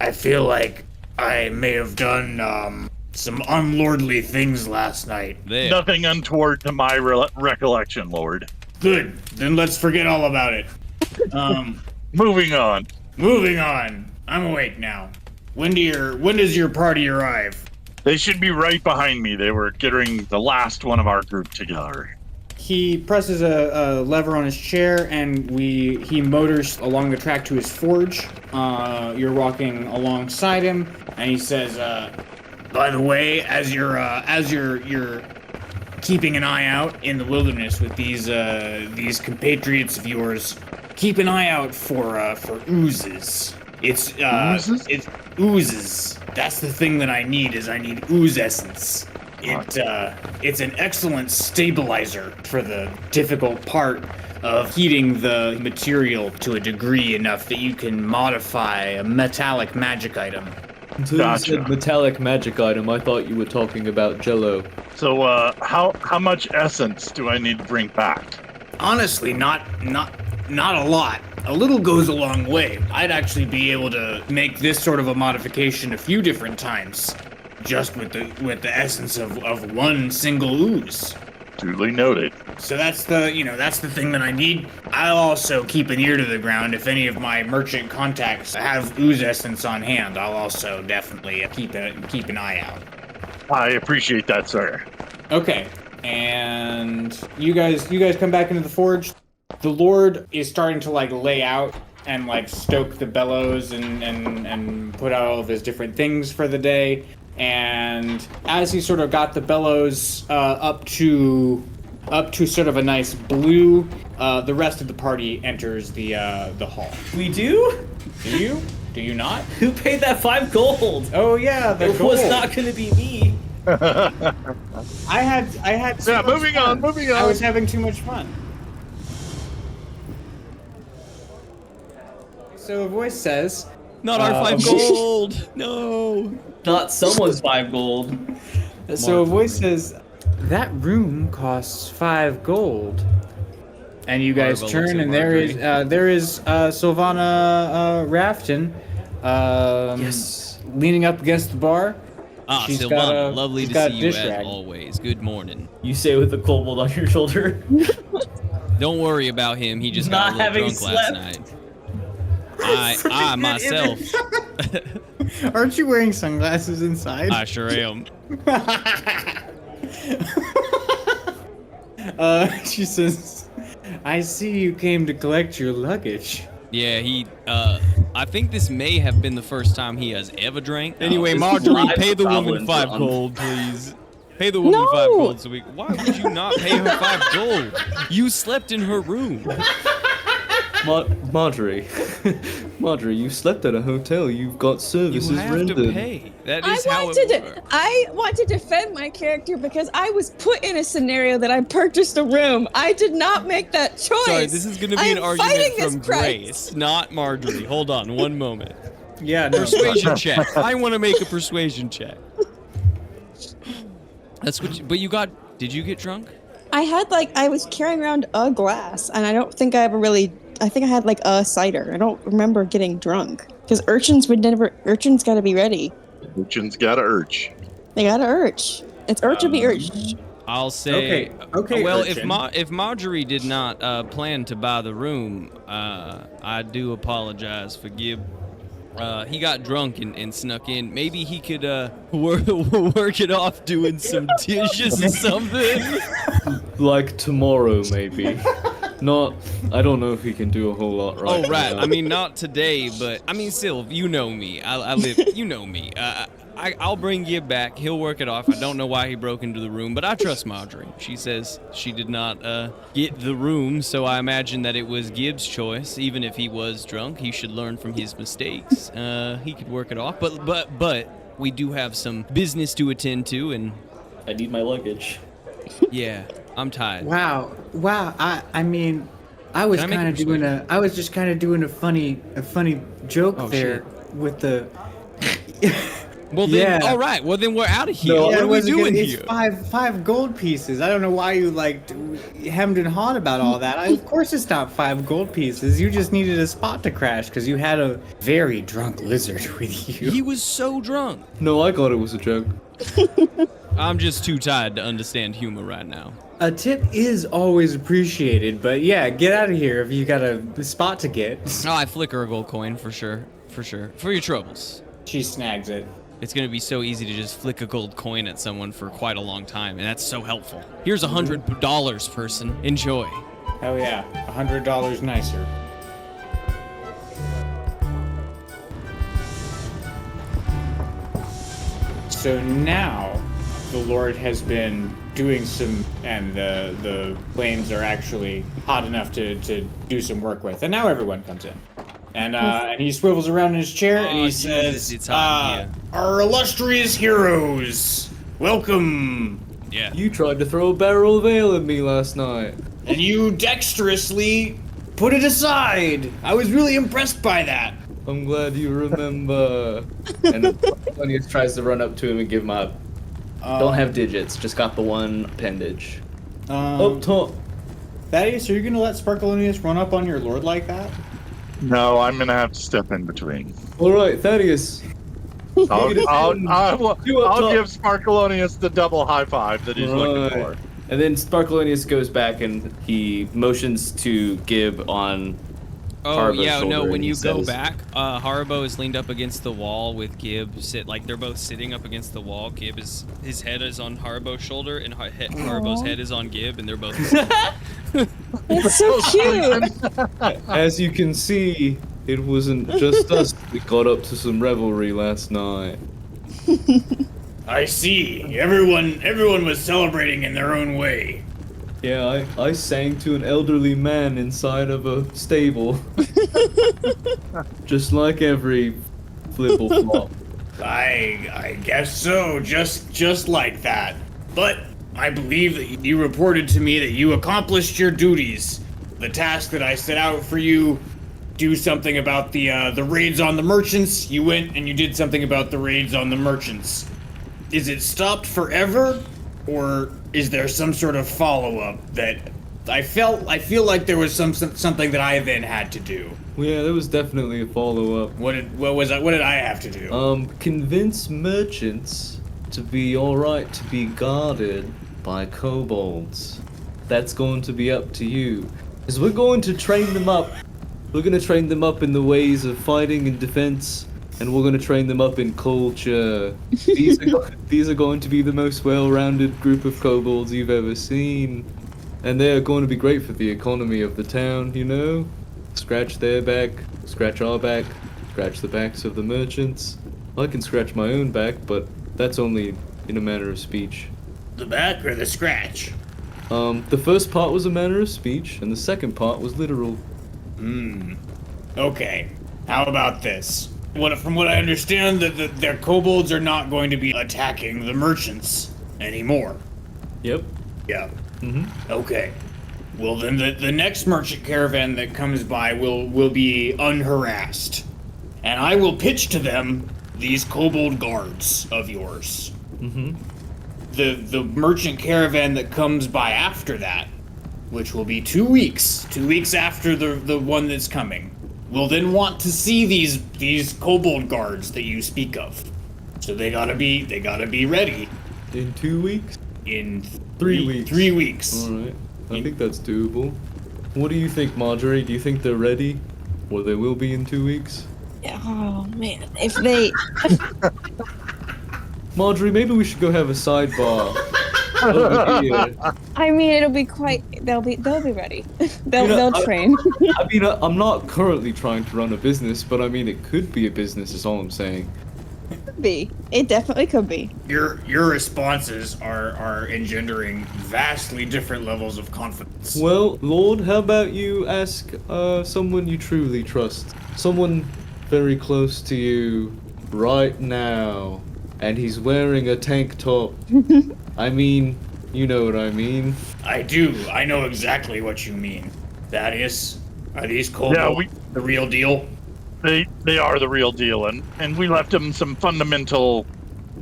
"I feel like I may have done some unlordly things last night." There. Nothing untoward to my recollection, Lord. Good. Then let's forget all about it. Moving on. Moving on. I'm awake now. When does your party arrive? They should be right behind me. They were getting the last one of our group together. He presses a lever on his chair, and he motors along the track to his forge. You're walking alongside him, and he says, By the way, as you're keeping an eye out in the wilderness with these compatriots of yours, keep an eye out for oozes. It's oozes. That's the thing that I need. I need ooze essence. It's an excellent stabilizer for the difficult part of heating the material to a degree enough that you can modify a metallic magic item. Until Gotcha. you said metallic magic item, I thought you were talking about Jello. So, how much essence do I need to bring back? Honestly, not a lot. A little goes a long way. I'd actually be able to make this sort of a modification a few different times, just with the essence of one single ooze. Duly noted. So that's the thing that I need. I'll also keep an ear to the ground if any of my merchant contacts have ooze essence on hand. I'll also definitely keep an eye out. I appreciate that, sir. "Okay." And you guys come back into the forge. The Lord is starting to lay out and stoke the bellows and put out all of his different things for the day. And as he sort of got the bellows up to sort of a nice blue, the rest of the party enters the hall. We do? Do you? Do you not? Who paid that 5 gold? Oh yeah, the It gold. was not going to be me. I had. too Yeah, much moving fun. on, moving I on. was having too much fun. So a voice says, Not our 5 gold. No. Not someone's 5 gold. So a voice says, "That room costs 5 gold." And you guys Haribo turn, looks at and there is Sylvana Rafton, Yes. leaning up against the bar. Ah, She's Silvana, got a- lovely she's to got see a you dish as rag. always. Good morning. You say with the kobold on your shoulder. Don't worry about him. He just got Not a little having drunk last slept. night. I myself, Aren't you wearing sunglasses inside? I sure am. She says, I see you came to collect your luggage. Yeah, I think this may have been the first time he has ever drank. Anyway, this Margery, live pay the woman goblin 5 drunk. gold, please. Pay the woman No! 5 gold so we. Why would you not pay her 5 gold? You slept in her room. Margery. Margery, you slept at a hotel. You've got You services have rendered. to pay. That is how it works. I want to defend my character because I was put in a scenario that I purchased a room. I did not make that choice. Sorry, this is going to I be an am argument fighting this from price. Grace, not Margery. Hold on, one moment. Yeah, no. Persuasion check. I want to make a persuasion check. That's what. But you got. Did you get drunk? I was carrying around a glass, and I don't think I ever really. I think I had like a cider. I don't remember getting drunk because urchins got to be ready. Urchin's got a urge. They got to urge. It's urge to be urged. I'll say. Okay, Well, urchin. if Margery did not plan to buy the room, I do apologize for Gib. He got drunk and snuck in. Maybe he could work it off doing some dishes or something. Like tomorrow, maybe. Not. I don't know if he can do a whole lot right. Oh right. now. I mean, not today, but I mean, Sylv, you know me. I live. You know me. I'll bring Gib back. He'll work it off. I don't know why he broke into the room, but I trust Margery. She says she did not get the room, so I imagine that it was Gib's choice. Even if he was drunk, he should learn from his mistakes. He could work it off, but we do have some business to attend to, and I need my luggage. yeah, I'm tired. Wow. I mean, I was Can I make kind a of doing I was just kind of doing a funny joke Oh, there with the. Well then, Yeah. all right. Well then, we're out of here. No, what Yeah, are it we wasn't doing gonna- here? It's five gold pieces. I don't know why you hemmed and hawed about all that. Of course it's not 5 gold pieces. You just needed a spot to crash because you had a very drunk lizard with you. He was so drunk. No, I thought it was a joke. I'm just too tired to understand humor right now. A tip is always appreciated, but yeah, get out of here if you got a spot to get. Oh, I flicker a gold coin for sure. For sure. For your troubles. She snags it. It's gonna be so easy to just flick a gold coin at someone for quite a long time, and that's so helpful. Here's $100, person. Enjoy. Oh yeah, $100 nicer. So now, the Lord has been doing some, and the flames are actually hot enough to do some work with. And now everyone comes in. And he swivels around in his chair and he Oh, Jesus, says, it's hot in here. Our illustrious heroes, welcome. Yeah. You tried to throw a barrel of ale at me last night. And you dexterously put it aside. I was really impressed by that. I'm glad you remember. And Sparkleoneous tries to run up to him and give him a. Don't have digits, just got the one appendage. Up top. Thaddeus, are you gonna let Sparkleoneous run up on your lord like that? No, I'm gonna have to step in between. Alright, Thaddeus. I'll give top. Sparkleoneous the double high five that he's looking for. And then Sparkleoneous goes back and he motions to Gib on. Oh Haribo's yeah, no. shoulder, When and you he go says- back, Haribo is leaned up against the wall with Gib. They're both sitting up against the wall. His head is on Haribo's shoulder, and Haribo's head is on Gib, and they're both. It's so cute. As you can see, it wasn't just us that got up to some revelry last night. I see. Everyone was celebrating in their own way. Yeah, I sang to an elderly man inside of a stable. Just like every flipple flop. I guess so. Just like that. But I believe that you reported to me that you accomplished your duties. The task that I set out for you, do something about the raids on the merchants. You went and you did something about the raids on the merchants. Is it stopped forever, or is there some sort of follow-up that I feel like there was something that I then had to do? Well, yeah, there was definitely a follow-up. What did I have to do? Convince merchants to be alright to be guarded by kobolds. That's going to be up to you. Because we're going to train them up. We're going to train them up in the ways of fighting and defense, and we're going to train them up in culture. These are going to be the most well-rounded group of kobolds you've ever seen. And they're going to be great for the economy of the town, you know? Scratch their back, scratch our back, scratch the backs of the merchants. I can scratch my own back, but that's only in a manner of speech. The back or the scratch? The first part was a manner of speech, and the second part was literal. Okay. How about this? From what I understand, their kobolds are not going to be attacking the merchants anymore. Yep. Yeah. Okay. Well, then the next merchant caravan that comes by will be unharassed. And I will pitch to them these kobold guards of yours. The merchant caravan that comes by after that, which will be 2 weeks after the one that's coming, will then want to see these kobold guards that you speak of. So they gotta be ready. In 2 weeks? In 3 weeks. 3 weeks. Alright. I think that's doable. What do you think, Margery? Do you think they're ready? Or they will be in 2 weeks? Oh man, if they Margery, maybe we should go have a sidebar over here. I mean it'll be quite they'll be ready. they'll You know, train. I mean, I'm not currently trying to run a business, but I mean, it could be a business is all I'm saying. Could be. It definitely could be. Your responses are engendering vastly different levels of confidence. Well, Lord, how about you ask someone you truly trust? Someone very close to you right now. And he's wearing a tank top. I mean, you know what I mean. I do. I know exactly what you mean. Thaddeus, are these kobolds the real deal? They are the real deal, and we left them some fundamental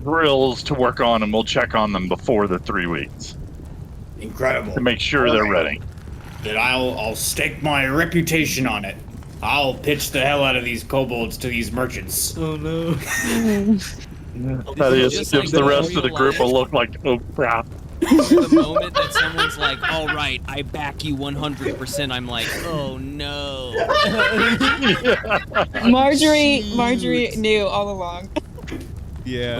drills to work on, and we'll check on them before the 3 weeks Incredible. to make sure they're ready. Then I'll stake my reputation on it. I'll pitch the hell out of these kobolds to these merchants. Oh no. Thaddeus Just gives like the rest of the real group a life. look like, oh crap. The moment that someone's like, all right, I back you 100%, I'm like, oh no. Margery knew all along. Yeah.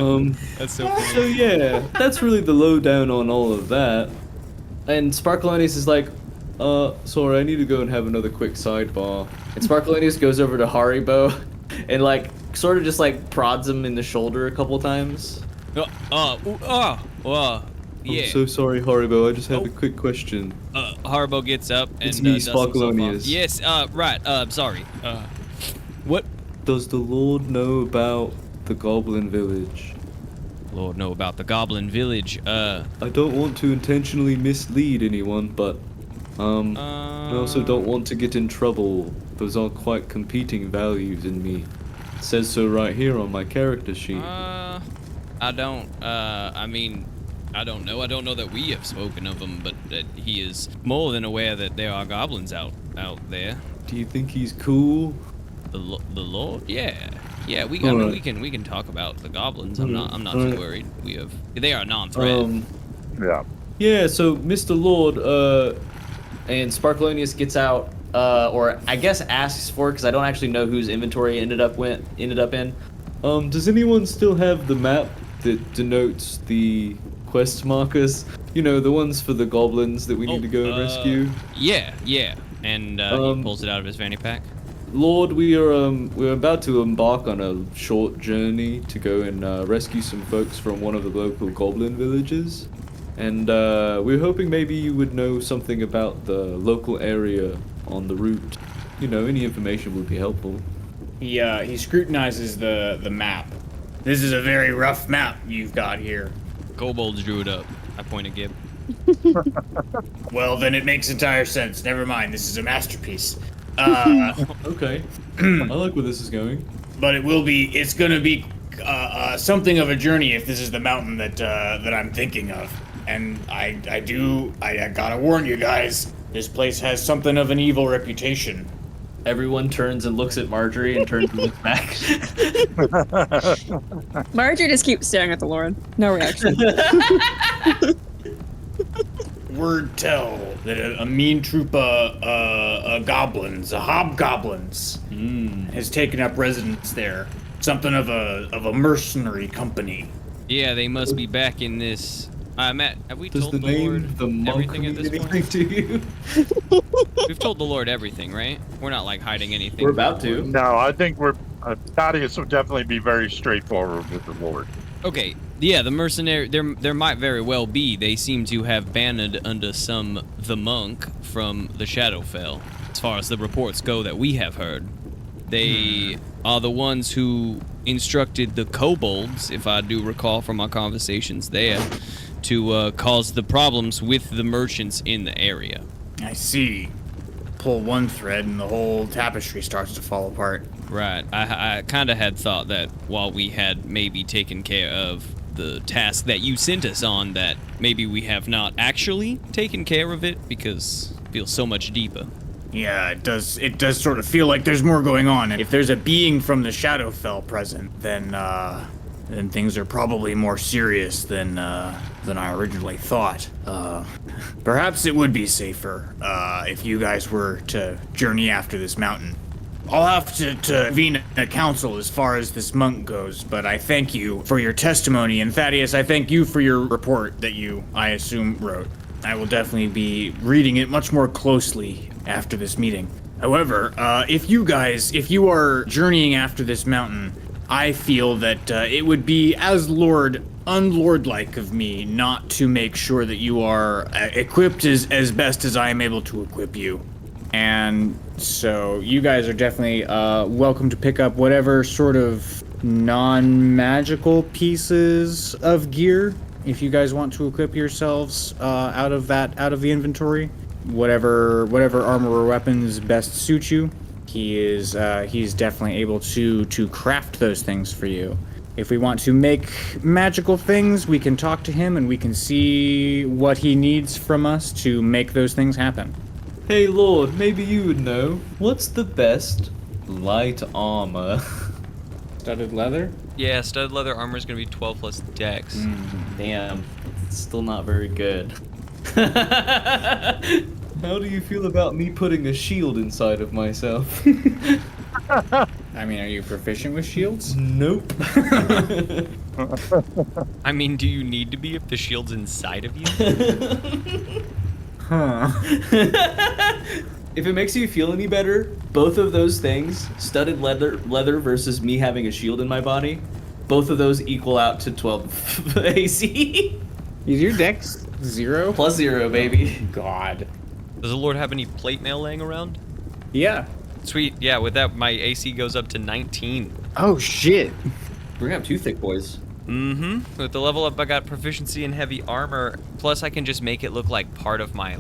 That's so funny. So yeah, that's really the lowdown on all of that. And Sparkleoneous is like, sorry, I need to go and have another quick sidebar. And Sparkleoneous goes over to Haribo and like sort of just like prods him in the shoulder a couple times. Yeah. I'm so sorry, Haribo. I just have a quick question. Haribo gets up and It's me, dusts himself off. Sparkleoneous. Yes, right, sorry. What? Does the Lord know about the Goblin Village? Lord know about the Goblin Village, I don't want to intentionally mislead anyone, but I also don't want to get in trouble. Those are quite competing values in me. It says so right here on my character sheet. I don't, I mean, I don't know. I don't know that we have spoken of him, but that he is more than aware that there are goblins out there. Do you think he's cool? The Lord? Yeah. Yeah, we Alright. we can talk about the goblins. I'm not too Alright. worried. They are a non-threat. Yeah. Yeah, so Mr. Lord, and Sparkleoneous gets out, or I guess asks for it, because I don't actually know whose inventory ended up in. Does anyone still have the map that denotes the quest markers? You know, the ones for the goblins that we need to go and rescue? Yeah. And he pulls it out of his fanny pack. Lord, we're about to embark on a short journey to go and rescue some folks from one of the local goblin villages. And we're hoping maybe you would know something about the local area on the route. You know, any information would be helpful. He scrutinizes the map. This is a very rough map you've got here. Kobolds drew it up. I point at Gib. Well, then it makes entire sense. Never mind. This is a masterpiece. Okay. I like where this is going. But it's gonna be something of a journey if this is the mountain that I'm thinking of. And I gotta warn you guys, this place has something of an evil reputation. Everyone turns and looks at Margery and turns and looks back. Margery just keeps staring at the Lord. No reaction. Word tell that a mean troop of goblins, hobgoblins, has taken up residence there. Something of a mercenary company. Yeah, they must be back in this. Matt, have we Does told the the name Lord the monk everything mean at this anything point? to you? We've told the Lord everything, right? We're not like hiding anything. We're about to. No, I think we're Thaddeus would definitely be very straightforward with the Lord. Okay, yeah, the mercenary. There might very well be. They seem to have banned under the monk from the Shadowfell, as far as the reports go that we have heard. They are the ones who instructed the kobolds, if I do recall from our conversations there, to cause the problems with the merchants in the area. I see. Pull one thread and the whole tapestry starts to fall apart. Right. I kind of had thought that while we had maybe taken care of the task that you sent us on, that maybe we have not actually taken care of it because it feels so much deeper. Yeah, it does sort of feel like there's more going on. And if there's a being from the Shadowfell present, then things are probably more serious than I originally thought. Perhaps it would be safer if you guys were to journey after this mountain. I'll have to convene a council as far as this monk goes, but I thank you for your testimony, and Thaddeus, I thank you for your report that you, I assume, wrote. I will definitely be reading it much more closely after this meeting. However, if you are journeying after this mountain, I feel that it would be as unlordlike of me not to make sure that you are equipped as best as I am able to equip you. And so you guys are definitely welcome to pick up whatever sort of non-magical pieces of gear if you guys want to equip yourselves out of the inventory. Whatever armor or weapons best suit you. He's definitely able to craft those things for you. If we want to make magical things, we can talk to him and we can see what he needs from us to make those things happen. Hey Lord, maybe you would know. What's the best light armor? Studded leather? Yeah, studded leather armor is going to be 12 plus dex. Damn, it's still not very good. How do you feel about me putting a shield inside of myself? I mean, are you proficient with shields? Nope. I mean, do you need to be if the shield's inside of you? Huh. If it makes you feel any better, both of those things, studded leather versus me having a shield in my body, both of those equal out to 12 AC. Is your dex 0? +0, baby. God. Does the Lord have any plate mail laying around? Yeah. Sweet. Yeah, with that, my AC goes up to 19. Oh, shit. We're gonna have two thick boys. Mm-hmm. With the level up, I got proficiency in heavy armor. Plus, I can just make it look like part of my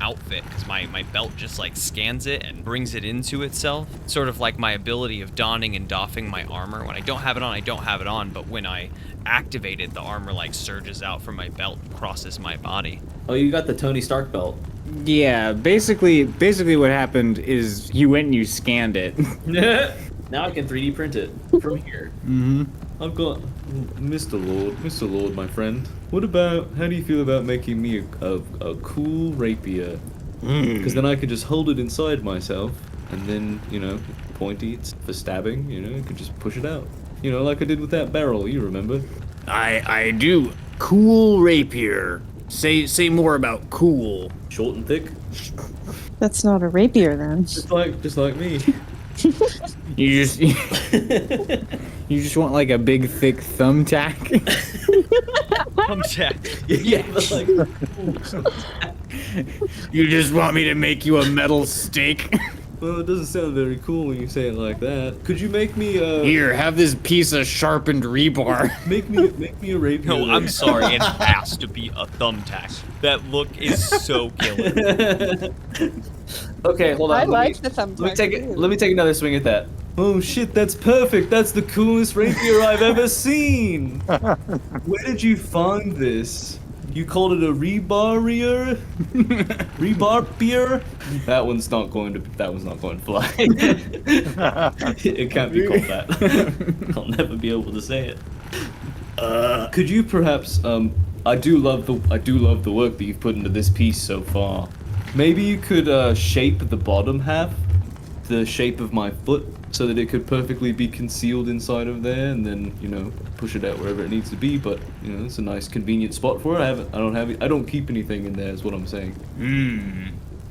outfit, because my belt just like scans it and brings it into itself. Sort of like my ability of donning and doffing my armor. When I don't have it on, I don't have it on. But when I activate it, the armor like surges out from my belt and crosses my body. Oh, you got the Tony Stark belt. Yeah, basically what happened is you went and you scanned it. Now I can 3D print it from here. Mm-hmm. I've got Mr. Lord, my friend. How do you feel about making me a cool rapier? Because then I could just hold it inside myself, and then, pointy for stabbing, I could just push it out. Like I did with that barrel, you remember? I do. Cool rapier. Say more about cool. Short and thick? That's not a rapier then. Just like me. You just want like a big thick thumbtack. Thumbtack. Yeah, but You just want me to make you a metal stake? well, it doesn't sound very cool when you say it like that. Could you make me Here, have this piece of sharpened rebar. make me a rapier? No, I'm sorry. It has to be a thumbtack. That look is so killer. Okay, hold on. I let like me- the thumbtack. Let me take another swing at that. Oh shit, that's perfect. That's the coolest rapier I've ever seen. Where did you find this? You called it a rebarrier? Rebarbier? That one's not going to fly. It can't be called that. I'll never be able to say it. Could you perhaps I do love the work that you've put into this piece so far. Maybe you could shape the bottom half the shape of my foot so that it could perfectly be concealed inside of there, and then, you know, push it out wherever it needs to be. But, you know, it's a nice convenient spot for it. I don't keep anything in there is what I'm saying.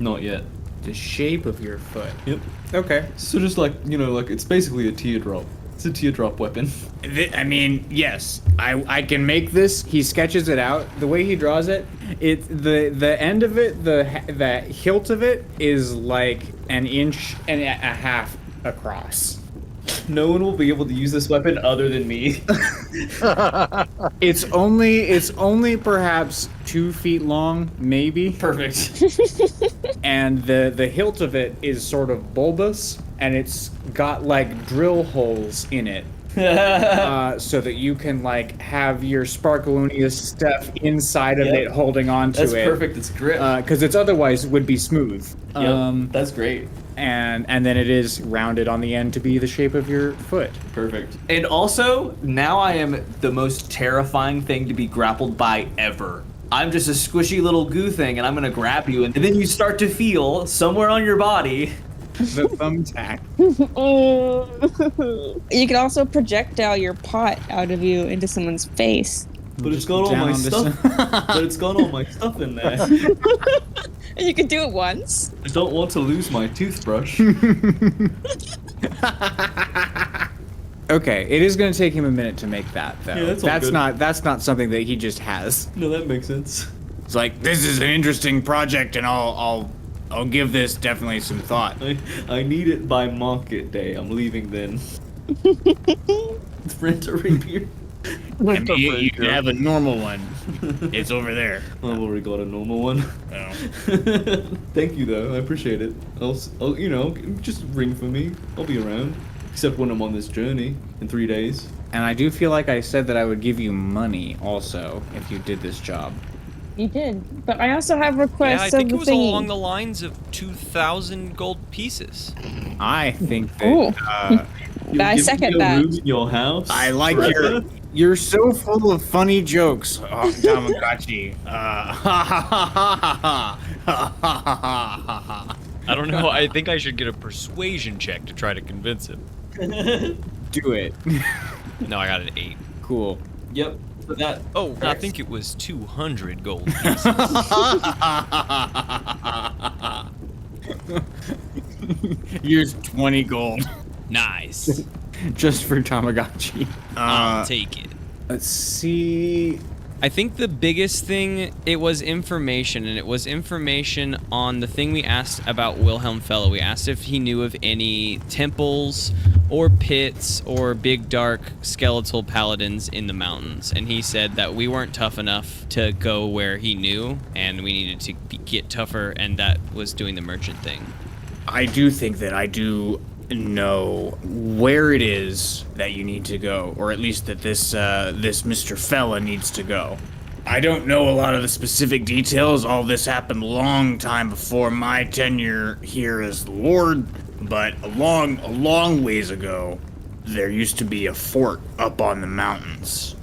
Not yet. The shape of your foot. Yep. Okay. So just like, you know, like it's basically a teardrop. It's a teardrop weapon. I mean, yes, I can make this. He sketches it out. The way he draws it, the end of it, the hilt of it is like an inch and a half across. No one will be able to use this weapon other than me. It's only perhaps 2 feet long, maybe. Perfect. And the hilt of it is sort of bulbous, and it's got like drill holes in it. So that you can like have your Sparkleoneous stuff inside of it, holding on to That's it. That's perfect. It's grip. Because it's otherwise would be smooth. That's great. And then it is rounded on the end to be the shape of your foot. Perfect. And also, now I am the most terrifying thing to be grappled by ever. I'm just a squishy little goo thing, and I'm gonna grab you, and then you start to feel somewhere on your body the thumbtack. You can also projectile your pot out of you into someone's face. But it's got all my stuff. But it's got all my stuff in there. And you can do it once. I don't want to lose my toothbrush. Okay, it is going to take him a minute to make that, though. Yeah, that's not something that he just has. No, that makes sense. It's like, this is an interesting project, and I'll give this definitely some thought. I need it by market day. I'm leaving then. Rent a rapier. I mean, you can have a normal one. It's over there. I've already got a normal one. Oh. Thank you, though. I appreciate it. I'll, you know, just ring for me. I'll be around. Except when I'm on this journey in 3 days. And I do feel like I said that I would give you money also if you did this job. You did, but I also have requests. Yeah, I think it was along the lines of 2,000 gold pieces. I think that. I second that. Room in your house. I like You're so full of funny jokes, Tamagotchi. I don't know. I think I should get a persuasion check to try to convince him. Do it. No, I got an 8. Cool. Yep. For that. Oh, I think it was 200 gold pieces. Here's 20 gold. Nice. Just for Tamagotchi. I'll take it. Let's see. I think the biggest thing, it was information, and it was information on the thing we asked about Wilhelm Fellow. We asked if he knew of any temples or pits or big dark skeletal paladins in the mountains, and he said that we weren't tough enough to go where he knew, and we needed to get tougher, and that was doing the merchant thing. I do think that I do know where it is that you need to go, or at least that this Mr. Fella needs to go. I don't know a lot of the specific details. All this happened a long time before my tenure here as Lord, but a long ways ago, there used to be a fort up on the mountains.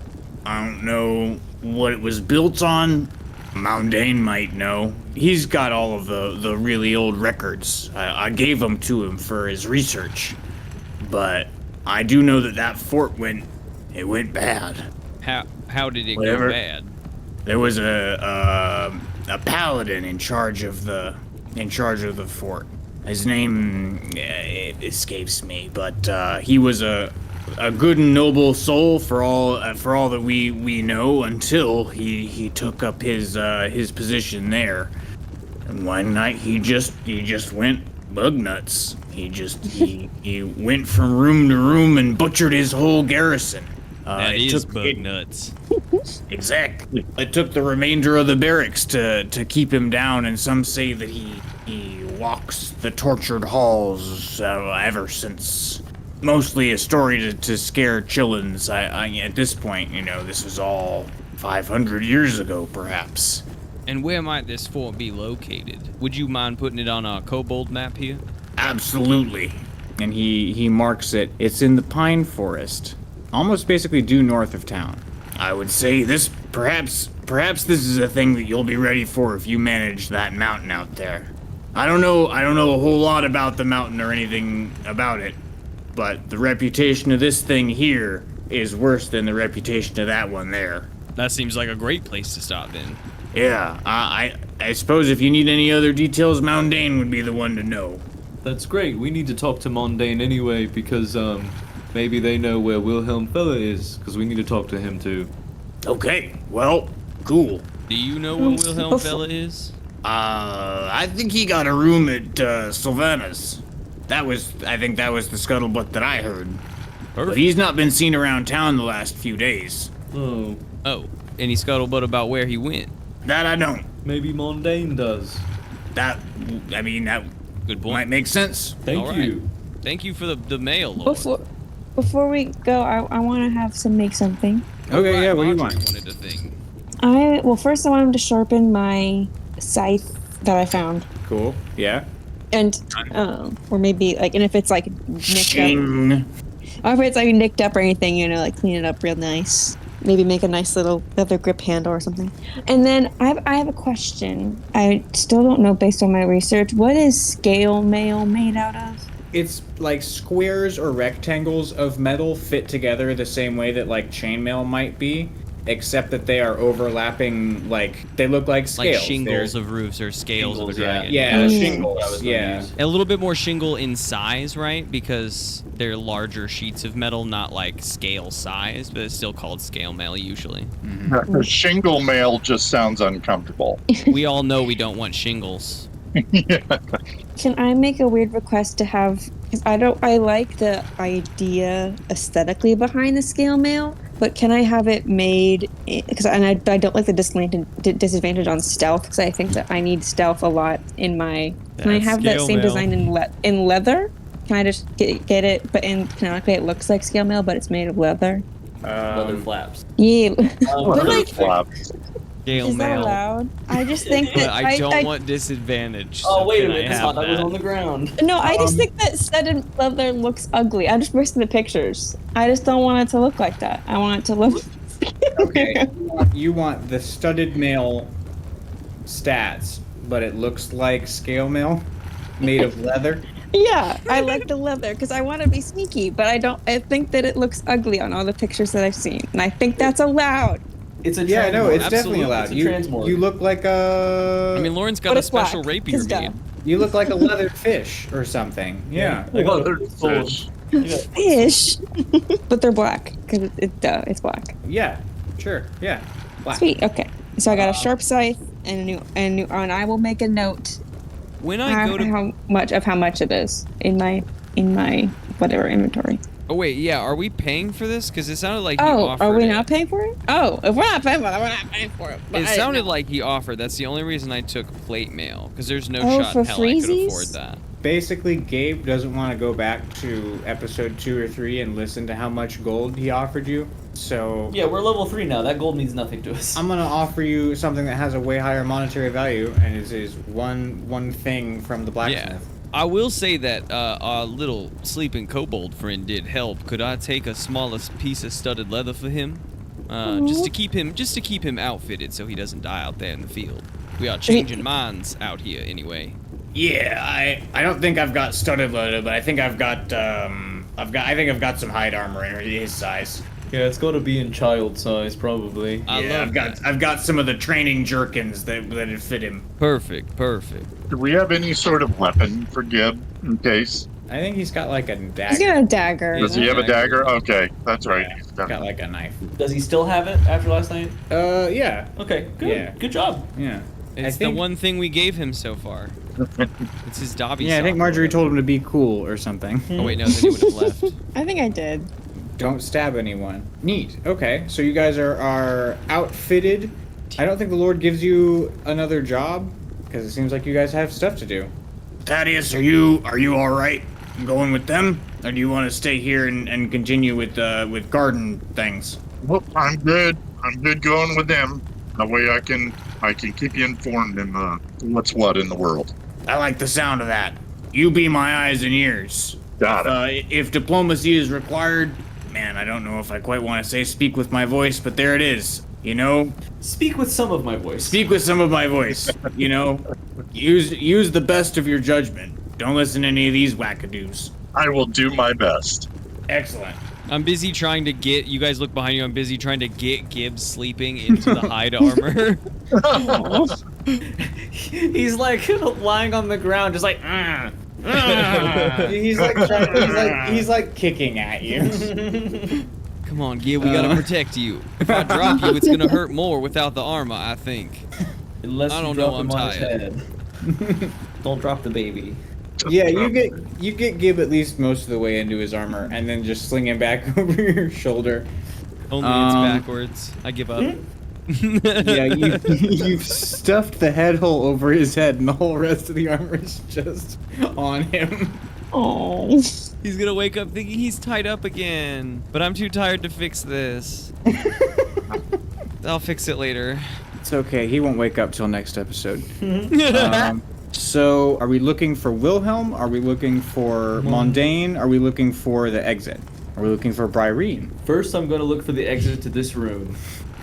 I don't know what it was built on. Moundain might know. He's got all of the really old records. I gave them to him for his research. But I do know that fort went bad. How did it go bad? There was a paladin in charge of the fort. His name escapes me, but he was a good and noble soul for all that we know, until he took up his position there. And one night he just went bug nuts. He went from room to room and butchered his whole garrison. That is bug nuts. Exactly. It took the remainder of the barracks to keep him down, and some say that he walks the tortured halls ever since. Mostly a story to scare chillins. I at this point, you know, this was all 500 years ago, perhaps. And where might this fort be located? Would you mind putting it on a kobold map here? Absolutely. And he marks it. It's in the pine forest, almost basically due north of town. I would say this, perhaps this is a thing that you'll be ready for if you manage that mountain out there. I don't know a whole lot about the mountain or anything about it, but the reputation of this thing here is worse than the reputation of that one there. That seems like a great place to stop then. Yeah, I suppose if you need any other details, Moundain would be the one to know. That's great. We need to talk to Mondain anyway because maybe they know where Wilhelm Fella is because we need to talk to him too. Okay, well, cool. Do you know where Wilhelm Fella is? I think he got a room at Sylvanus. I think that was the scuttlebutt that I heard. But he's not been seen around town the last few days. Oh, Any scuttlebutt about where he went? That I don't. maybe Mondain does. That Good point. might make sense. Thank All right. you. Thank you for the mail, Lord. Before we go, I want to have make something. Okay, Right, yeah, what do you Margery want? wanted a thing. First I wanted to sharpen my scythe that I found, Cool. Yeah. and or maybe and if it's nicked up, Shing. or if it's nicked up or anything, clean it up real nice. Maybe make a nice little leather grip handle or something. And then I have a question. I still don't know, based on my research, what is scale mail made out of? It's like squares or rectangles of metal fit together the same way that chainmail might be, except that they are overlapping. They look like scales. Like shingles of roofs or scales of a Shingles, yeah. dragon. Yeah, Mm. shingles. Yeah. A little bit more shingle in size, right? Because they're larger sheets of metal, not like scale size, but it's still called scale mail usually. The shingle mail just sounds uncomfortable. We all know we don't want shingles. Can I make a weird request to have? Because I like the idea aesthetically behind the scale mail, but can I have it made? Because I don't like the disadvantage on stealth, because I think that I need stealth a lot in my. Can I That's have that scale same mail. design in leather? Can I just get it? But canonically, it looks like scale mail, but it's made of leather. Leather flaps. Yeah. Leather like- flaps. Scale Is that mail. allowed? I just think But that I don't want disadvantage. Oh, so wait a can I minute. That's have not that was that? on the ground. No, I just think that studded leather looks ugly. I'm just posting the pictures. I just don't want it to look like that. I want it to look. Okay. You want the studded mail stats, but it looks like scale mail made of leather. Yeah, I like the leather because I want to be sneaky, but I think that it looks ugly on all the pictures that I've seen, and I think that's allowed. It's a Yeah, no, transmorph. it's definitely Absolutely, allowed. it's a You transmorph. look like a. I mean, Lauren's got But a it's special black, rapier 'cause duh. made. You look like a leather fish or something. Yeah. I got Leather it sold. fish. Fish, but they're black because it's black. Yeah. Sure. Yeah. Black. Sweet. Okay, so I got a sharp scythe and and I will make a note When I go to how much it is in my whatever inventory. Oh wait, yeah. Are we paying for this? Because it sounded like he Oh, offered are we it. not paying for it? Oh, if we're not paying for it, we're not paying for it. But It I didn't sounded know. like he offered. That's the only reason I took plate mail. Because there's no Oh, shot for in hell I could freezies? afford that. Basically, Gabe doesn't want to go back to episode 2 or 3 and listen to how much gold he offered you. So Yeah, we're level 3 now. That gold means nothing to us. I'm gonna offer you something that has a way higher monetary value, and is one thing from the blacksmith. Yeah. I will say that our little sleeping kobold friend did help. Could I take a smallest piece of studded leather for him? Just to keep him outfitted so he doesn't die out there in the field. We are changing minds out here anyway. Yeah, I don't think I've got studded leather, but I think I've got some hide armor in his size. Yeah, it's got to be in child size, probably. I love that. I've got some of the training jerkins that'd fit him. Perfect. Do we have any sort of weapon for Gib in case? I think he's got like a dagger. He's got a dagger. Does he have a dagger? Okay, that's right. Yeah, He's he's got got like a knife. Does he still have it after last night? Yeah. Okay, good. Yeah. Good job. Yeah. It's the one thing we gave him so far. It's his Dobby Yeah, I think sock. Margery told him to be cool or something. Oh wait, no, then he would have left. I think I did. Don't stab anyone. Neat. Okay, so you guys are outfitted. I don't think the Lord gives you another job because it seems like you guys have stuff to do. Thaddeus, are you all right? Going with them, or do you want to stay here and continue with garden things? Well, I'm good. I'm good going with them. That way I can keep you informed in what's what in the world. I like the sound of that. You be my eyes and ears. Got it. If diplomacy is required, man, I don't know if I quite want to say speak with my voice, but there it is. You know, Speak with some of my voice. speak with some of my voice. You know, use the best of your judgment. Don't listen to any of these wackadoos. I will do my best. Excellent. I'm busy trying to get, you guys look behind you, I'm busy trying to get Gibbs sleeping into the hide armor. He's like lying on the ground, just like. He's like kicking at you. Come on, Gib, we gotta protect you. If I drop you, it's gonna hurt more without the armor, I think. Unless I you don't drop know, I'm him on his tired. head. Don't drop the baby. Yeah, you get Gib at least most of the way into his armor, and then just sling him back over your shoulder. Only it's backwards. I give up. Yeah, you've stuffed the head hole over his head, and the whole rest of the armor is just on him. Oh. He's gonna wake up thinking he's tied up again. But I'm too tired to fix this. I'll fix it later. It's okay. He won't wake up till next episode. So, are we looking for Wilhelm? Are we looking for Mondaine? Are we looking for the exit? Are we looking for Bryrene? First, I'm gonna look for the exit to this room.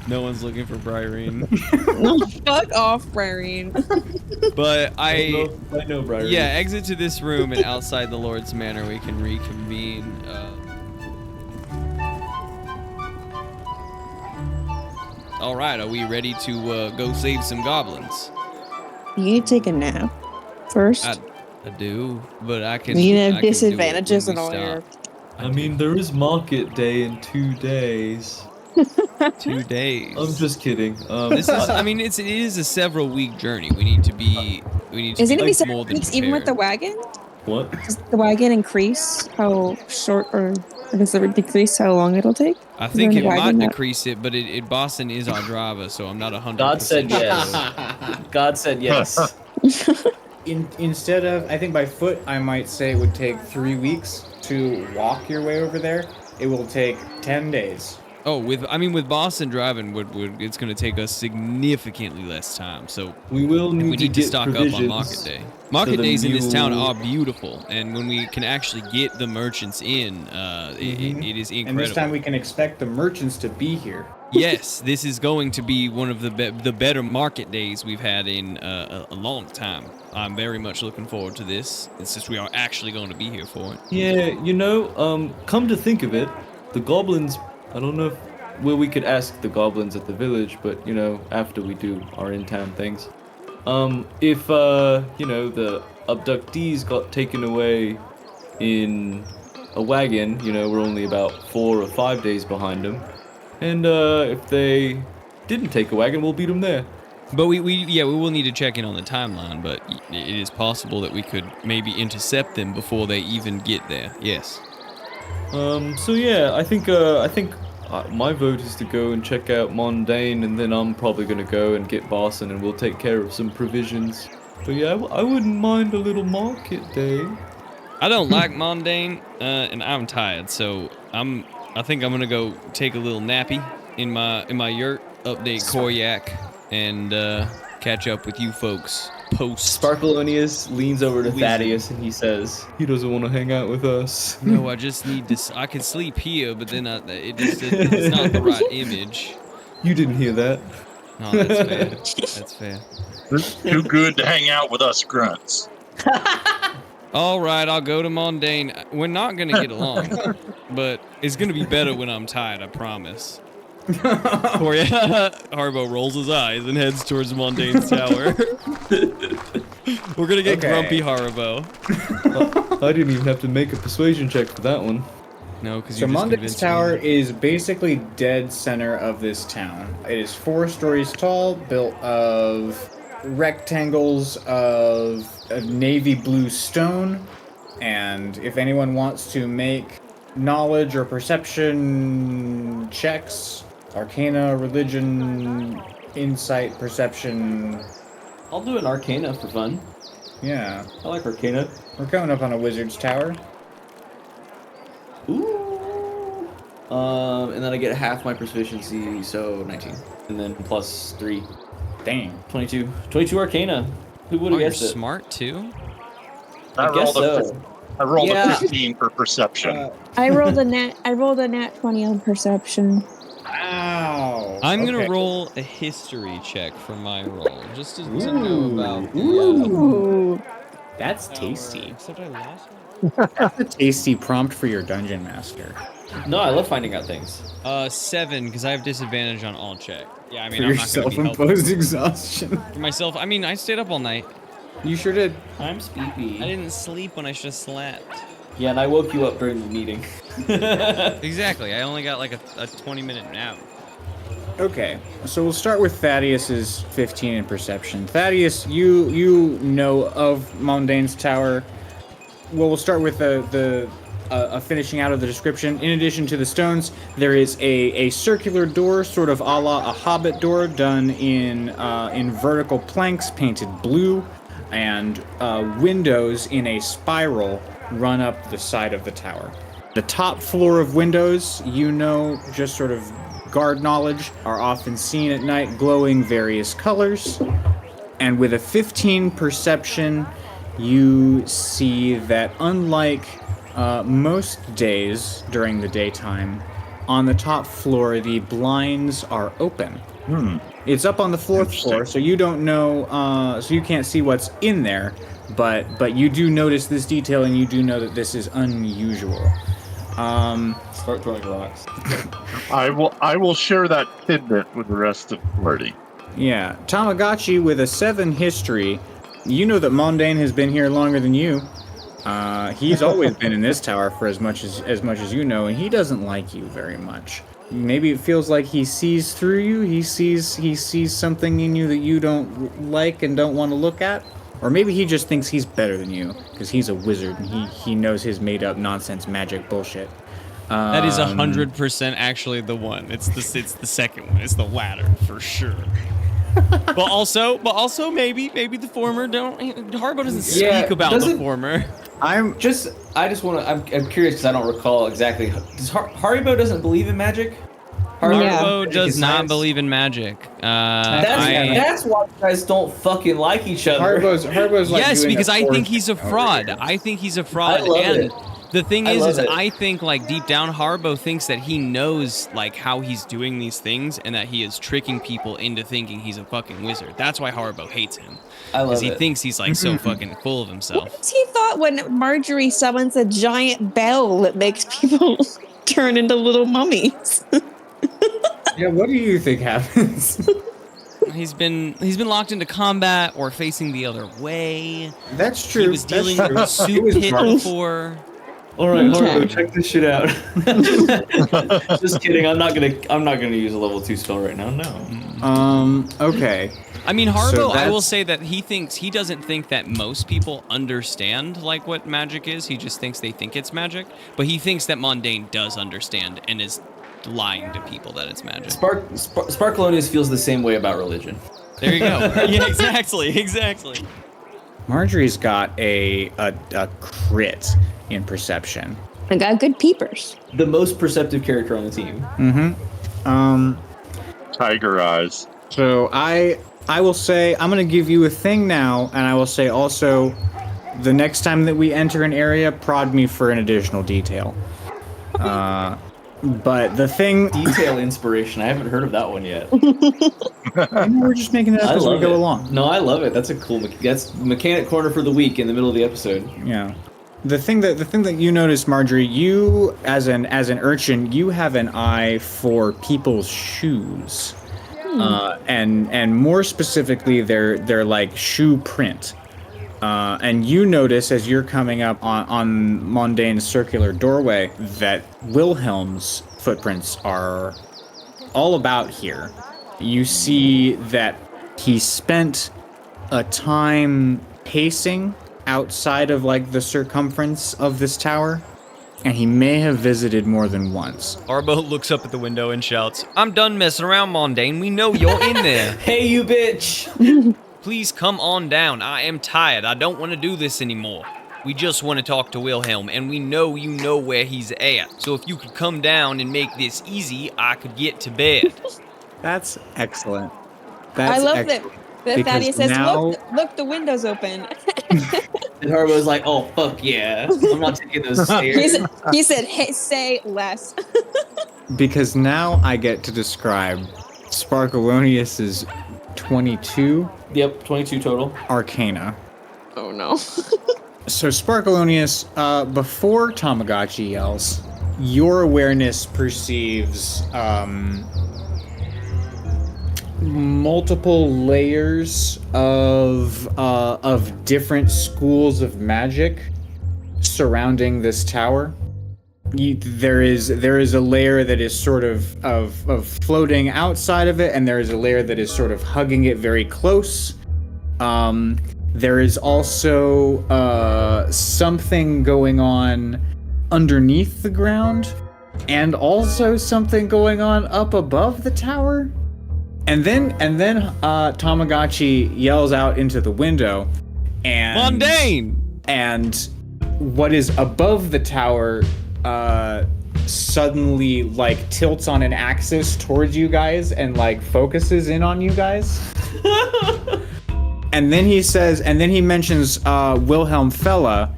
No one's looking for Bryrene. Fuck off, Bryrene. But I know, Brian. yeah, exit to this room, and outside the Lord's Manor we can reconvene. All right, are we ready to go save some goblins? You need to take a nap first. I do, but I can. You I have can do it disadvantages when and we all your. stop. I mean, there is market day in 2 days. 2 days. I'm just kidding. This is. I mean, it is a several week journey. We need to be. Is it gonna be more 7 than weeks even with the prepared. wagon? What? Does the wagon increase how short, or does it decrease how long it'll take? I Is think there it a might wagon that- decrease it, but Boston is our driver, so I'm not 100%. God said sure. yes. God said yes. Instead of, I think by foot, I might say it would take 3 weeks to walk your way over there. It will take 10 days. Oh, with Boston driving, it's going to take us significantly less time. So We will need, we need to get stock up on Market Day. Market the days in this town mule- are beautiful, and when we can actually get the merchants in, it is incredible. And this time we can expect the merchants to be here. Yes, this is going to be one of the better market days we've had in a long time. I'm very much looking forward to this. It's just we are actually going to be here for it. Yeah, come to think of it, the goblins, I don't know where we could ask the goblins at the village, but, after we do our in-town things. If, the abductees got taken away in a wagon, we're only about 4 or 5 days behind them. And, if they didn't take a wagon, we'll beat them there. But we will need to check in on the timeline, but it is possible that we could maybe intercept them before they even get there. Yes. So yeah, I think my vote is to go and check out Mondaine, and then I'm probably gonna go and get Boston, and we'll take care of some provisions. But yeah, I wouldn't mind a little market day. I don't like Mondaine, and I'm tired, so I think I'm gonna go take a little nappy in my yurt, update Koryak, and catch up with you folks post. Sparkleoneous leans over to Weasel. Thaddeus and he says, he doesn't want to hang out with us. No, I just need to. I can sleep here, but then it's not the right image. You didn't hear that. No, that's fair. That's fair. It's too good to hang out with us grunts. All right, I'll go to Mondaine. We're not gonna get along, but it's gonna be better when I'm tired. I promise. Haribo rolls his eyes and heads towards Mondaine's tower. We're gonna get Okay. grumpy Haribo. I didn't even have to make a persuasion check for that one. No, because So you just Mondaine's convinced Tower me. is basically dead center of this town. It is 4 stories tall, built of rectangles of navy blue stone. And if anyone wants to make knowledge or perception checks, arcana, religion, insight, perception, I'll do an arcana for fun. yeah. I like arcana. We're coming up on a wizard's tower. Ooh. And then I get half my proficiency, so 19. And then plus 3, Dang. 22. 22 Arcana. Who would Oh, have you're guessed it? smart too? I guess rolled so. I rolled Yeah. a 15 for perception. I rolled a nat 20 on perception. Wow. I'm Okay. gonna roll a history check for my roll, just to know Ooh. about the. Ooh. That's tasty. Except I lost That's a tasty prompt for your dungeon master. No, I love finding out things. 7, because I have disadvantage on all check. Yeah, I mean, For I'm your not gonna be helpful. self-imposed exhaustion. For myself, I mean, I stayed up all night. You sure did. I'm sleepy. I didn't sleep when I should have slept. Yeah, and I woke you up during the meeting. Exactly, I only got like a 20-minute nap. Okay, so we'll start with Thaddeus's 15 in perception. Thaddeus, you know of Mondane's Tower. Well, we'll start with the finishing out of the description. In addition to the stones, there is a circular door, sort of a la a hobbit door, done in vertical planks painted blue, and windows in a spiral run up the side of the tower. The top floor of windows, just sort of guard knowledge, are often seen at night glowing various colors. And with a 15 perception, you see that unlike most days during the daytime, on the top floor, the blinds are open. It's up on the fourth floor, so you don't know, so you can't see what's in there, but you do notice this detail, and you do know that this is unusual. Start throwing rocks. I will share that tidbit with the rest of the party. Yeah, Tamagotchi with a 7 history, you know that Mondane has been here longer than you. He's always been in this tower for as much as you know, and he doesn't like you very much. Maybe it feels like he sees through you. He sees something in you that you don't like and don't want to look at. Or maybe he just thinks he's better than you because he's a wizard and he knows his made-up nonsense magic bullshit. That is 100% actually the one. It's the second one. It's the latter for sure. but also maybe the former. Haribo doesn't speak about the former. I'm curious because I don't recall exactly. Does Haribo doesn't believe in magic? Haribo does not believe in magic. That's why you guys don't fucking like each other. Haribo's like yes, doing because a I think force he's a fraud. I think he's a fraud. I love and it. the thing I is love it. I think like deep down Haribo thinks that he knows like how he's doing these things and that he is tricking people into thinking he's a fucking wizard. That's why Haribo hates him. I love Because he it. thinks he's like so fucking full of himself. What's he thought when Margery summons a giant bell that makes people turn into little mummies? Yeah, what do you think happens? He's been locked into combat or facing the other way. That's true. He was dealing with a soup pit before. All right, Okay. Haribo, check this shit out. Just kidding. I'm not gonna use a level 2 spell right now. No. Okay. I mean, Haribo, So I will that's- say that he doesn't think that most people understand like what magic is. He just thinks they think it's magic. But he thinks that Mondane does understand and is lying to people that it's magic. Sparkleoneous feels the same way about religion. There you go. Yeah, exactly. Margery's got a crit in perception. I got good peepers. The most perceptive character on the team. Tiger eyes. So I will say I'm gonna give you a thing now, and I will say also, the next time that we enter an area, prod me for an additional detail. But the thing, Detail inspiration. I haven't heard of that one yet. we're just making it up as we go along. No, I love it. That's a cool. That's mechanic corner for the week in the middle of the episode. Yeah. The thing that you notice, Margery, you as an urchin, you have an eye for people's shoes, and more specifically, their like shoe print. And you notice as you're coming up on Mondane's circular doorway that Wilhelm's footprints are all about here. You see that he spent a time pacing outside of like the circumference of this tower, and he may have visited more than once. Haribo looks up at the window and shouts, "I'm done messing around, Mondane. We know you're in there. Hey, you bitch! Please come on down. I am tired. I don't want to do this anymore." We just want to talk to Wilhelm, and we know you know where he's at. So if you could come down and make this easy, I could get to bed. That's excellent. I love excellent. that Because Thaddeus says, now- look, the window's open. And Haribo's like, oh, fuck yeah. I'm not taking those stairs. He said, hey, say less. Because now I get to describe Sparkleoneous' 22 Yep, 22 total. Arcana. Oh, no. So Sparkleoneous, before Tamagotchi yells, your awareness perceives multiple layers of different schools of magic surrounding this tower. There is a layer that is sort of floating outside of it, and there is a layer that is sort of hugging it very close. There is also something going on underneath the ground, and also something going on up above the tower. And then Tamagotchi yells out into the window, and Mundane! And what is above the tower suddenly like tilts on an axis towards you guys and like focuses in on you guys. And then he mentions Wilhelm Fella,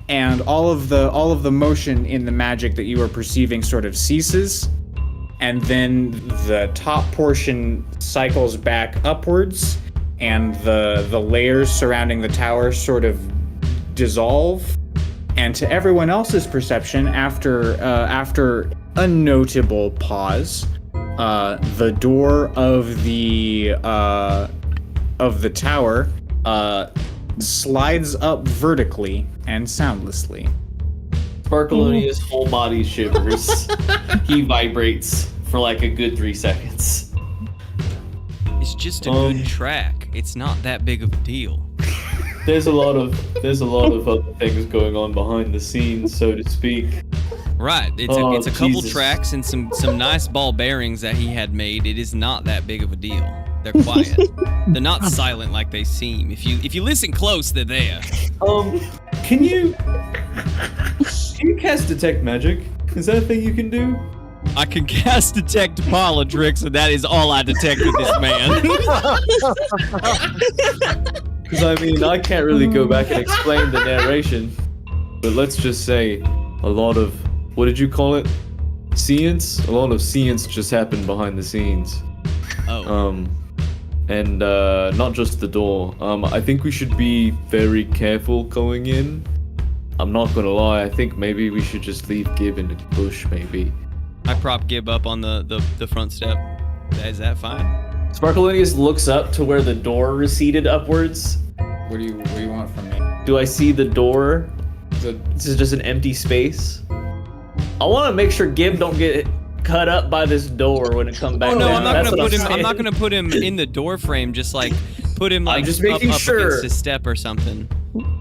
and all of the motion in the magic that you are perceiving sort of ceases, and then the top portion cycles back upwards, and the layers surrounding the tower sort of dissolve. And to everyone else's perception, after a notable pause, the door of the tower slides up vertically and soundlessly. Sparkleoneous' whole body shivers. He vibrates for like a good 3 seconds. It's just a good track. It's not that big of a deal. There's a lot of other things going on behind the scenes, so to speak. Right. It's a couple Jesus. tracks and some nice ball bearings that he had made. It is not that big of a deal. They're quiet. They're not silent like they seem. If you listen close, they're there. Can you cast detect magic? Is that a thing you can do? I can cast detect politics, and that is all I detect with this man. Because I mean, I can't really go back and explain the narration, but let's just say a lot of, what did you call it? Science? A lot of science just happened behind the scenes. Oh. And not just the door. I think we should be very careful going in. I'm not gonna lie, I think maybe we should just leave Gib in the bush, maybe. I prop Gib up on the front step. Is that fine? Sparkleoneous looks up to where the door receded upwards. What do you want from me? Do I see the door? This is just an empty space. I want to make sure Gib don't get cut up by this door when it comes back. Oh no, down. I'm not That's gonna what put him. I'm saying. not gonna put him in the door frame. Just like put him like just up making sure. against a step or something.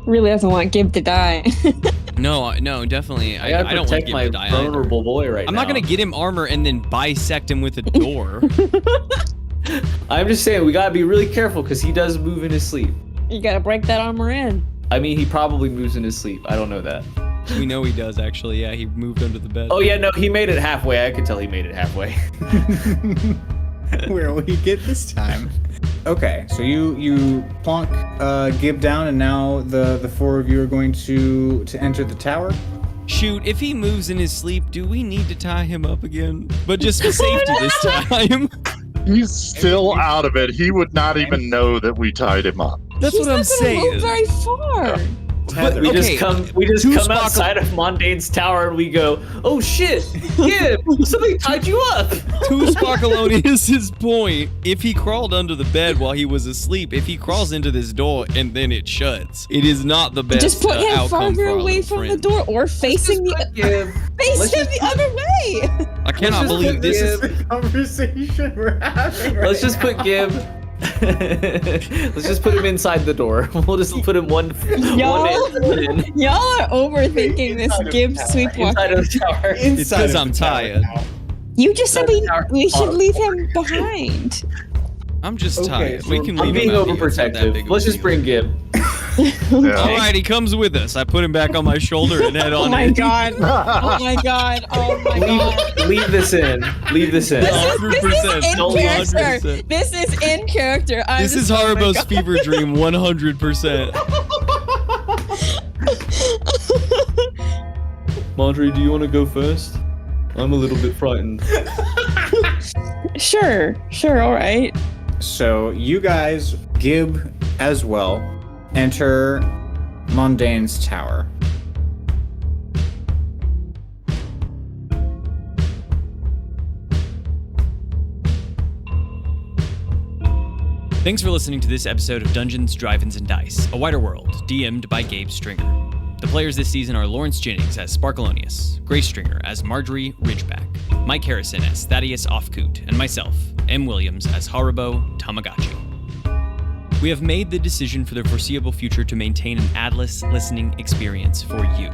Really doesn't want Gib to die. No, definitely. I gotta don't want protect Gib my to die either. vulnerable boy right I'm now. not gonna get him armor and then bisect him with a door. I'm just saying we gotta be really careful because he does move in his sleep. You gotta break that armor in. I mean, he probably moves in his sleep. I don't know that. We know he does actually. Yeah, he moved under the bed. Oh yeah, no, he made it halfway. I could tell he made it halfway. Where will he get this time? Okay, so you plonk Gib down, and now the four of you are going to enter the tower. Shoot, if he moves in his sleep, do we need to tie him up again? But just for safety this time. He's still out of it. He would not even know that we tied him up. That's He's what I'm not gonna saying. move very far. But, We okay, just two come outside of Mondane's tower and we go, oh shit, Gib, somebody tied you up. To Sparkleoneous' point, if he crawled under the bed while he was asleep, if he crawls into this door and then it shuts, it is not the best Just put him outcome farther for our away little from friend. the door, or facing the other way. I cannot believe this is... the conversation we're having. Let's just put Gib. Let's just put him inside the door. We'll just put him one Y'all- in Y'all are overthinking this Gib sleepwalking. inside of the tower. It's because I'm tired. You just said we should leave him behind. I'm just Okay, tired. so We can I'm leave being him out here. It's not that overprotective. big of a Let's just deal. bring Gib. All right, he comes with us. I put him back on my shoulter and head on Oh my in. god. Oh my god. Oh my god. Leave this in. Leave this in. This is in 100%. character. This is in character. This is Haribo's fever dream, 100%. Margery, do you want to go first? I'm a little bit frightened. Sure, all right. So you guys, Gib as well, enter Mondane's tower. Thanks for listening to this episode of Dungeons, Drive-Ins, and Dice, A Wider World, DM'd by Gabe Stringer. The players this season are Lawrence Jennings as Sparkleoneous, Grace Stringer as Margery Ridgeback, Mike Harrison as Thaddeus Ofkoot, and myself, M. Williams as Haribo Tamagotchi. We have made the decision for the foreseeable future to maintain an adless listening experience for you.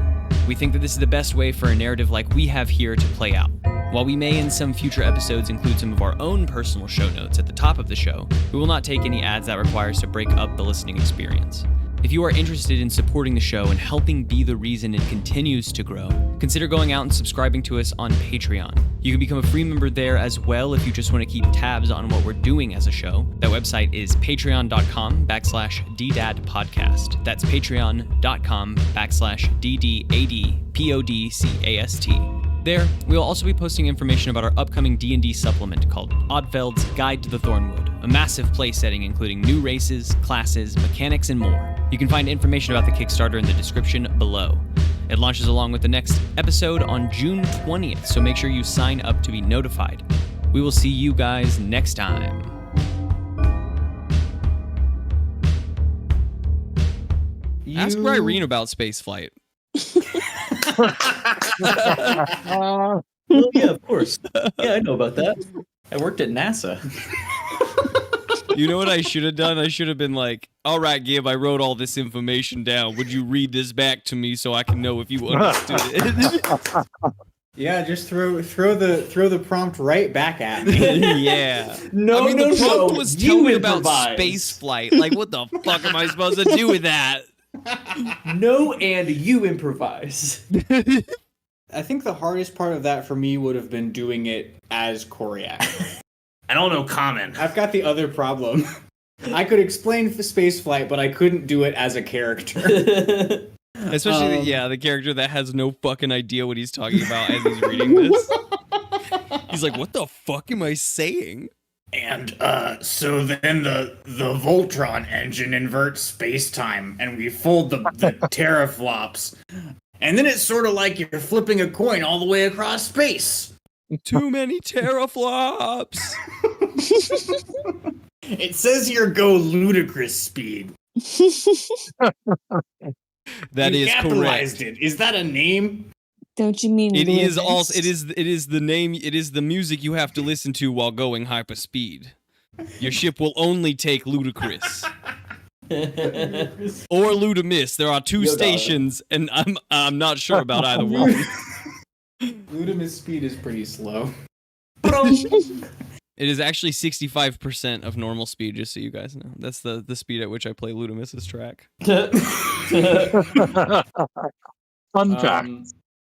We think that this is the best way for a narrative like we have here to play out. While we may in some future episodes include some of our own personal show notes at the top of the show, we will not take any ads that require us to break up the listening experience. If you are interested in supporting the show and helping be the reason it continues to grow, consider going out and subscribing to us on Patreon. You can become a free member there as well if you just want to keep tabs on what we're doing as a show. That website is patreon.com/ddadpodcast. That's patreon.com/ddadpodcast. There, we will also be posting information about our upcoming D&D supplement called Oddfeld's Guide to the Thornwood, a massive play setting including new races, classes, mechanics, and more. You can find information about the Kickstarter in the description below. It launches along with the next episode on June 20th, so make sure you sign up to be notified. We will see you guys next time. Ask Irene about spaceflight. Well, yeah, of course. Yeah, I know about that. I worked at NASA. You know what I should have done? I should have been like, all right, Gib, I wrote all this information down. Would you read this back to me so I can know if you understood it? Yeah, just throw the prompt right back at me. Yeah. No, the prompt was you tell me about improvise. space flight. Like, what the fuck am I supposed to do with that? No, and you improvise. I think the hardest part of that for me would have been doing it as Koryak. I don't know common. I've got the other problem. I could explain the space flight, but I couldn't do it as a character. Especially, the character that has no fucking idea what he's talking about as he's reading this. He's like, what the fuck am I saying? And so then the Voltron engine inverts space-time, and we fold the teraflops. And then it's sort of like you're flipping a coin all the way across space. Too many teraflops. It says here go ludicrous speed. That You is capitalized correct. it. Is that a name? Don't you mean It is Lewis? also it is the name, it is the music you have to listen to while going hyperspeed. Your ship will only take ludicrous. Or Ludimiss. There are two stations, and I'm not sure about either one. Ludimiss speed is pretty slow. It is actually 65% of normal speed, just so you guys know. That's the speed at which I play Ludimiss's track. Fun fact.